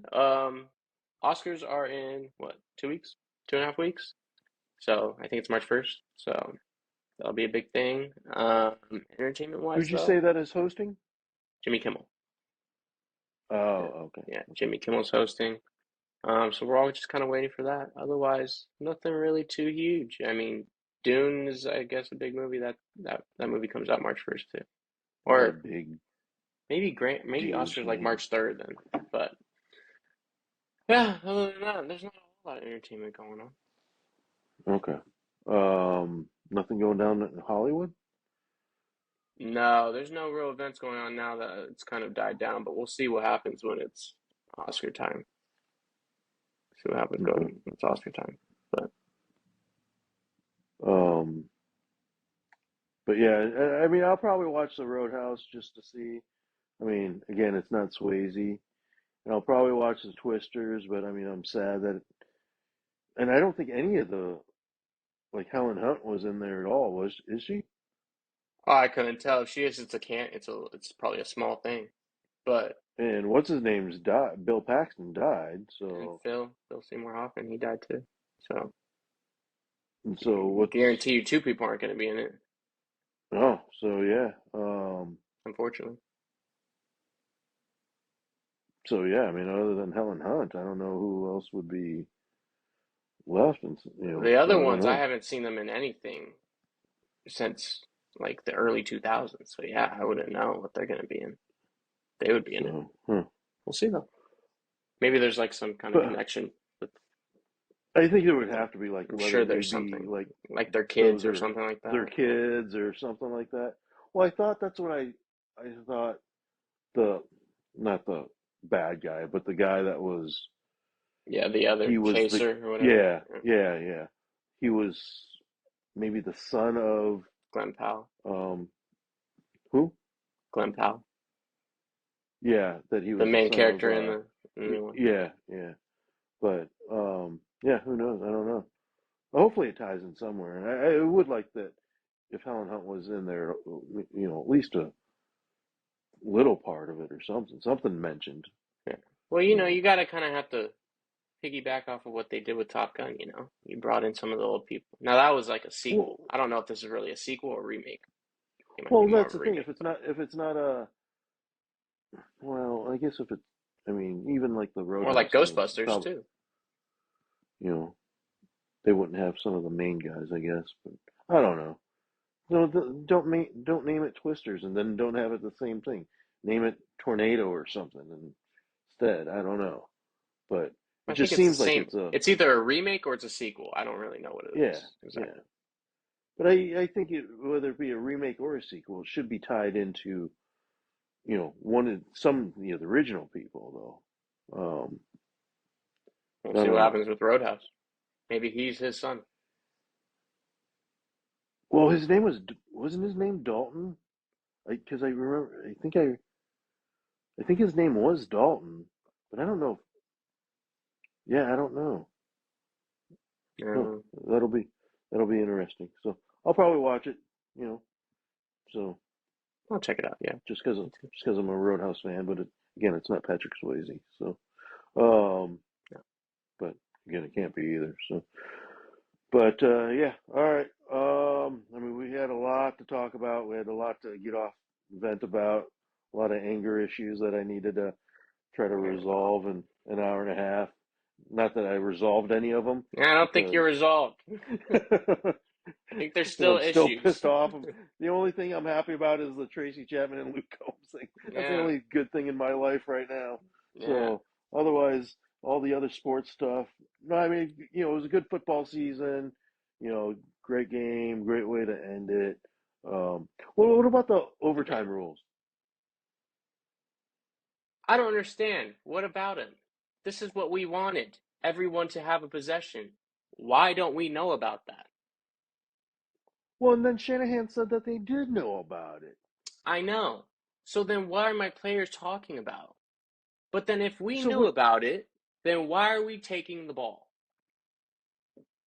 Oscars are in what, 2 weeks, 2.5 weeks. So I think it's March 1st. So that'll be a big thing. Entertainment wise Who'd you say though, that is hosting? Jimmy Kimmel. Yeah, Oh, okay, yeah, okay. Jimmy Kimmel's hosting. So we're all just kind of waiting for that. Otherwise, nothing really too huge. I mean, Dune is, I guess, a big movie. That movie comes out March 1st too. That Or big maybe douche Oscars like name. March 3rd then. But yeah, other than that, there's not a whole lot of entertainment going on. Okay. Nothing going down in Hollywood? No, there's no real events going on now that it's kind of died down, but we'll see what happens when it's Oscar time. See what happens Okay. when it's Oscar time. But Um, but yeah, I mean, I'll probably watch the Roadhouse just to see. I mean, again, it's not Swayze, and I'll probably watch the Twisters. But I mean, I'm sad that, and I don't think any of the like Helen Hunt was in there at all. Was is she? oh, I couldn't tell if she is. It's probably a small thing. But And what's his name's died? Bill Paxton died. and So, Phil Seymour Hoffman, he died too. So and so guarantee what's? you two people aren't going to be in it, Oh, so yeah. unfortunately. So yeah. I mean, other than Helen Hunt, I don't know who else would be left, and The so other I don't ones, I know. haven't seen them in anything since like the early 2000s. So yeah, I wouldn't know what they're going to be in. They would be in it. So, huh. We'll see though. Maybe there's like some kind of But connection with I think it would them. have to be like I'm whether sure they there's be something like like their kids those or are something like their that. Yeah. kids or something like that. Well, I thought that's what I thought the not the bad guy, but the guy that was Yeah, the other he was the chaser or whatever. yeah Yeah. yeah he was maybe the son of Glenn Powell. um who Glenn Powell. yeah that he The was the main son of character in the new one. yeah but yeah who knows I don't know. Hopefully it ties in somewhere, and I would like that if Helen Hunt was in there, at least a little part of it or something mentioned. Yeah. Well, You know, you gotta kind of have to piggyback off of what they did with Top Gun, you know. You brought in some of the old people. Now that was like a sequel. well, I don't know if this is really a sequel or a remake. It might be well, more that's of a the thing. remake, but If it's not a, well, I guess if it, I mean, even like the or like Roadhouse thing, Ghostbusters probably, too. you know, they wouldn't have some of the main guys, I guess, but I don't know. No, don't name it Twisters, and then don't have it the same thing. Name it Tornado or something instead. I don't know, but it I think just it's the seems like same. it's a It's either a remake or it's a sequel. I don't really know what it yeah, is yeah. exactly. But I think whether it be a remake or a sequel, it should be tied into, one of some the original people though. We'll I see don't what know. happens with Roadhouse. Maybe he's his son. Well, his name wasn't his name Dalton? Because I remember, I think his name was Dalton, but I don't know. Yeah, I don't know. Huh. Um, That'll be that'll be interesting. So I'll probably watch it. You know, so I'll check it out. Yeah. Me too. just because I'm a Roadhouse fan, but again, it's not Patrick Swayze. So, um, Yeah. but again, it can't be either. So. But yeah, all right. I mean, we had a lot to talk about. We had a lot to get off, vent about, a lot of anger issues that I needed to try to Yeah, well, resolve in an hour and a half. Not that I resolved any of them, I don't think because you're resolved. I think there's still I'm still issues. pissed off. The only thing I'm happy about is the Tracy Chapman and Luke Combs thing. That's the Yeah. only good thing in my life right now. Yeah. So otherwise, all the other sports stuff. No, I mean, it was a good football season. Great game, great way to end it. What about the Yeah. overtime rules? I don't understand. What about him? This is what we wanted. Everyone to have a possession. Why don't we know about that? Well, and then Shanahan said that they did know about it. I know. So then what are my players talking about? But then if we So knew what? about it, then why are we taking the ball?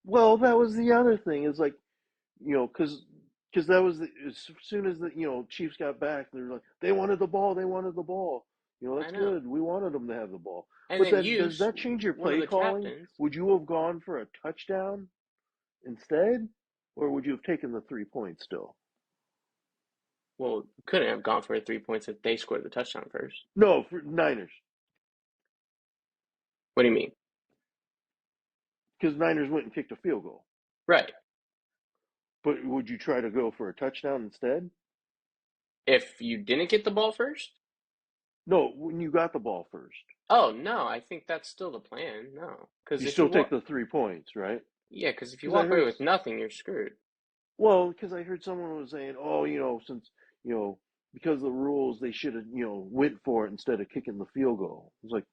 Well, that was the other thing. Is like, because that was as soon as the Chiefs got back, they were like they wanted the ball, they wanted the ball. I That's know. good. We wanted them to have the ball. And But then then, you, does that change your one of play the calling? captains, Would you have gone for a touchdown instead, or would you have taken the 3 points still? well, couldn't have gone for 3 points if they scored the touchdown first. No, for Niners, What do you mean? because Niners went and kicked a field goal. Right. But would you try to go for a touchdown instead? If you didn't get the ball first? No, when you got the ball first, Oh, no, I think that's still the plan. No. Because you if you still take walk, the 3 points, right? yeah, because if you Because I walk away heard with nothing, you're screwed. Well, because I heard someone was saying, oh, since, because of the rules, they should have, went for it instead of kicking the field goal. It's like,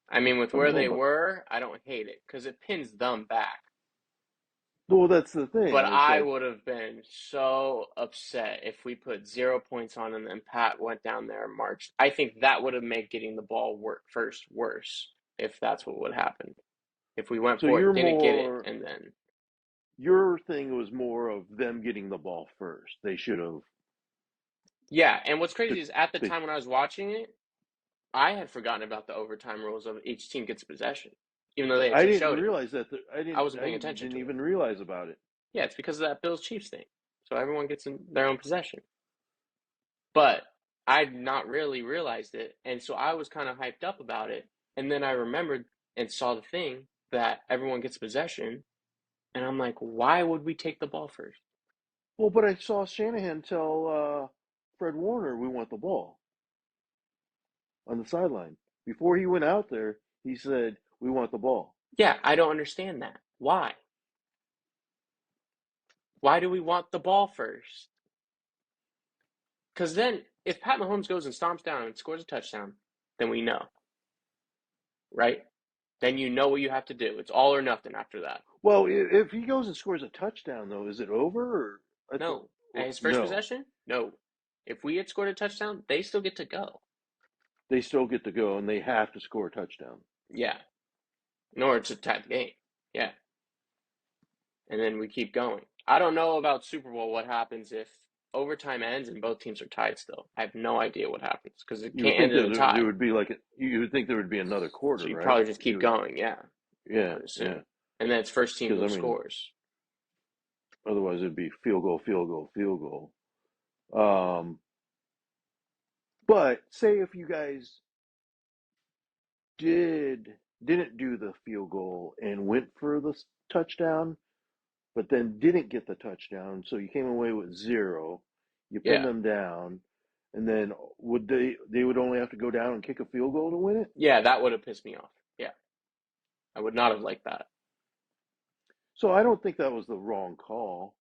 I mean, with I don't where know they about. were, I don't hate it because it pins them back. Well, that's the But thing. It's I like, would have been so upset if we put 0 points on and then Pat went down there and marched. I think that would have made getting the ball first worse if that's what would happen. If we went so for it, didn't get it, and then your thing was more of them getting the ball first. They should have, yeah. And what's the, crazy is at the the, time when I was watching it, I had forgotten about the overtime rules of each team gets possession, even though they had I just didn't showed it. realize that, I wasn't I paying attention didn't to it. even realize about it. Yeah, it's because of that Bills Chiefs thing. So everyone gets in their own possession. But I'd not really realized it. And so I was kind of hyped up about it. And then I remembered and saw the thing that everyone gets possession. And I'm like, why would we take the ball first? Well, but I saw Shanahan tell Fred Warner we want the ball on the sideline. Before he went out there, he said, we want the ball. Yeah, I don't understand that. Why? Why do we want the ball first? Because then if Pat Mahomes goes and stomps down and scores a touchdown, then we know, right? Then you know what you have to do. It's all or nothing after that. Well, if he goes and scores a touchdown, though, is it over? Or I thought, No. At his first no, possession? No. If we had scored a touchdown, they still get to go. they still get to go and they have to score a touchdown. Yeah. In order to tie the game. Yeah. And then we keep going. I don't know about Super Bowl what happens if overtime ends and both teams are tied still. I have no idea what happens because it You would can't end think in that a tie. there would be you would think there would be another So quarter, you right? probably just keep going. Yeah. I Yeah, would yeah. assume. And then it's first team Because I who mean, scores. otherwise it'd be field goal, field goal, field goal. Um, but say if you guys didn't do the field goal and went for the touchdown, but then didn't get the touchdown, so you came away with zero. You pinned Yeah. them down, and then would they would only have to go down and kick a field goal to win it? Yeah, that would have pissed me off. Yeah. I would not have liked that. So I don't think that was the wrong call.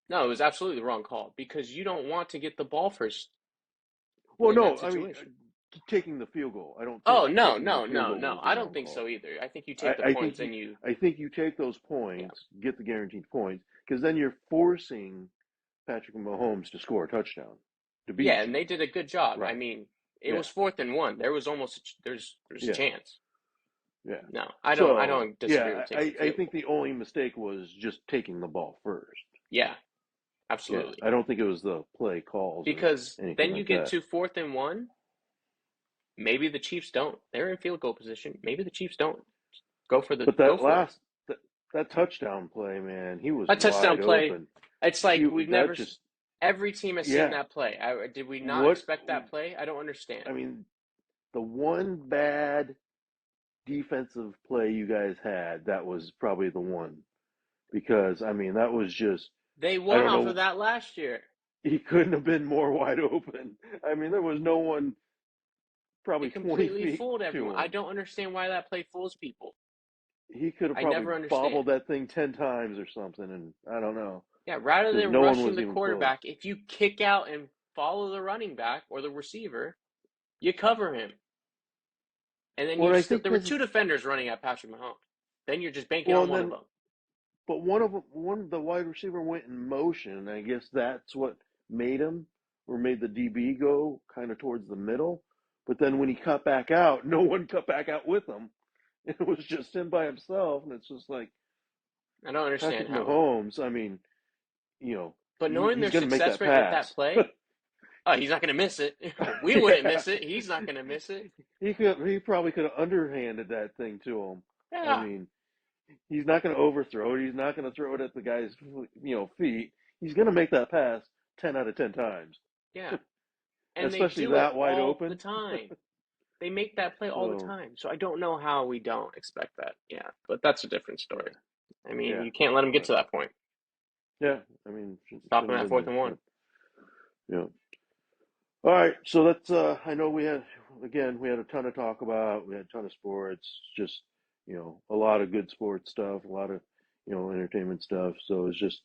No, it was absolutely the wrong call because you don't want to get the ball first Well, in that no, I mean situation. taking the field goal. I don't think Oh, no, kicking the no, field no, goal no. was the I don't wrong think so call. either. I think you take the I think points you and you, I think you take those yeah. points, get the guaranteed points, because then you're forcing Patrick Mahomes to score a touchdown to Yeah, beat and you. they did a good job. I Right. mean, it Yeah. was 4th and 1. There was almost there's a Yeah. chance. Yeah. No, I So don't disagree yeah, with taking the I field think goal. the only mistake was just taking the ball first. Yeah, Yeah. absolutely. I don't think it was the play calls or Because anything then you like get that. to 4th and 1. Maybe the Chiefs don't. They're in field goal position. Maybe the Chiefs don't But go that for it. that touchdown play, man, he was A touchdown wide play. open. It's He like we've that never. just Every team has seen yeah. that play. Did we not What expect that play? I don't understand. I mean, the one bad defensive play you guys had, that was probably the one. Because I mean, that was just They I won don't off of know, that last year. he couldn't have been more wide open. I mean, there was no one probably It 20 completely feet fooled everyone. to I him. don't understand why that play fools people. He could have I probably never understand. bobbled that thing 10 times or something, and I don't know. Yeah, rather Because than no one rushing was the even close. quarterback, if you kick out and follow the running back or the receiver, you cover him. And then Well, you I still think there were because, two defenders running at Patrick Mahomes. Then you're just banking well, on and one of then, them. but the wide receiver went in motion, and I guess that's what made him, or made the DB go kind of towards the middle. But then when he cut back out, no one cut back out with him. It was just him by himself, and it's just like I don't understand Patrick how. Mahomes. I mean, But knowing he's their going to make success that rate with that pass. play, oh, he's not going to miss it. We wouldn't Yeah, miss it. He's not going to miss it. he probably could have underhanded that thing to him. I Yeah, mean, he's not going to overthrow it. He's not going to throw it at the guy's feet. He's going to make that pass 10 out of 10 times, yeah. And they especially do it that wide all the open. time. They make that play all the So time. So I don't know how we don't expect that. Yeah, but that's a different story. I mean, yeah, you can't let them get but to that point. yeah, I mean, Stop them shouldn't at have been fourth there, and one. but yeah. All right, so that's I know we had a ton of talk about, we had a ton of sports, just a lot of good sports stuff, a lot of entertainment stuff. So it's just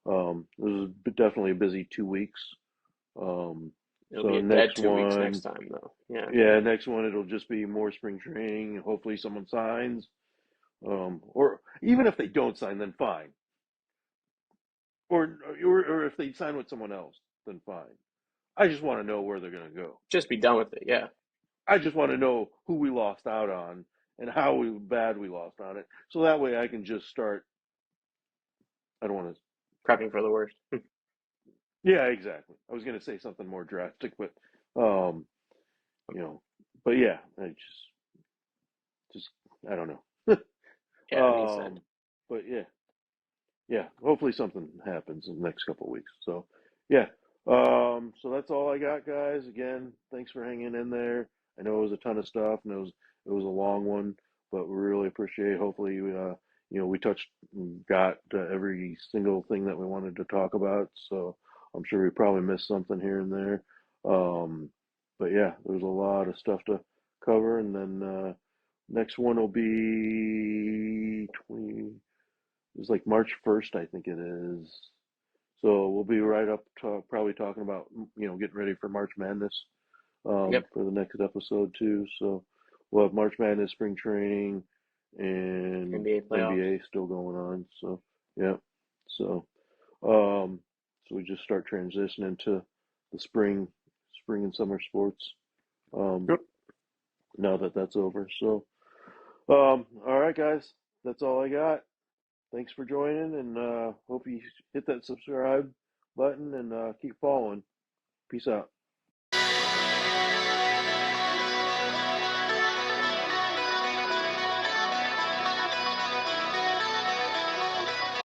it was definitely a busy 2 weeks. Um, It'll be so a dead next 2 weeks next one, time, though. Yeah. yeah, next one it'll just be more spring training. Hopefully someone signs, or even if they don't sign, then fine. Or if they sign with someone else, then fine. I just want to know where they're going to go. Just be done with it. Yeah. I just want to know who we lost out on and how bad we lost on it, so that way I can just start. I don't want to. Prepping for the worst. Yeah, exactly. I was going to say something more drastic, um, you know, but yeah, just I don't know. Yeah, it needs to end. um, but yeah, yeah. Hopefully something happens in the next couple of weeks. So yeah. So that's all I got, guys. Again, thanks for hanging in there. I know it was a ton of stuff, and it was a long one, but we really appreciate it. Hopefully, we touched and got every single thing that we wanted to talk about. So I'm sure we probably missed something here and there. Um, but yeah, there's a lot of stuff to cover, and then next one will be 20. It's like March 1st, I think it is. So we'll be right up to probably talking about getting ready for March Madness Yep. for the next episode too. So we'll have March Madness spring training and NBA playoffs. NBA still going on. So yeah. So um so we just start transitioning to the spring and summer sports um Yep. now that that's over. So all right guys, that's all I got. Thanks for joining, and hope you hit that subscribe button and keep following. Peace out.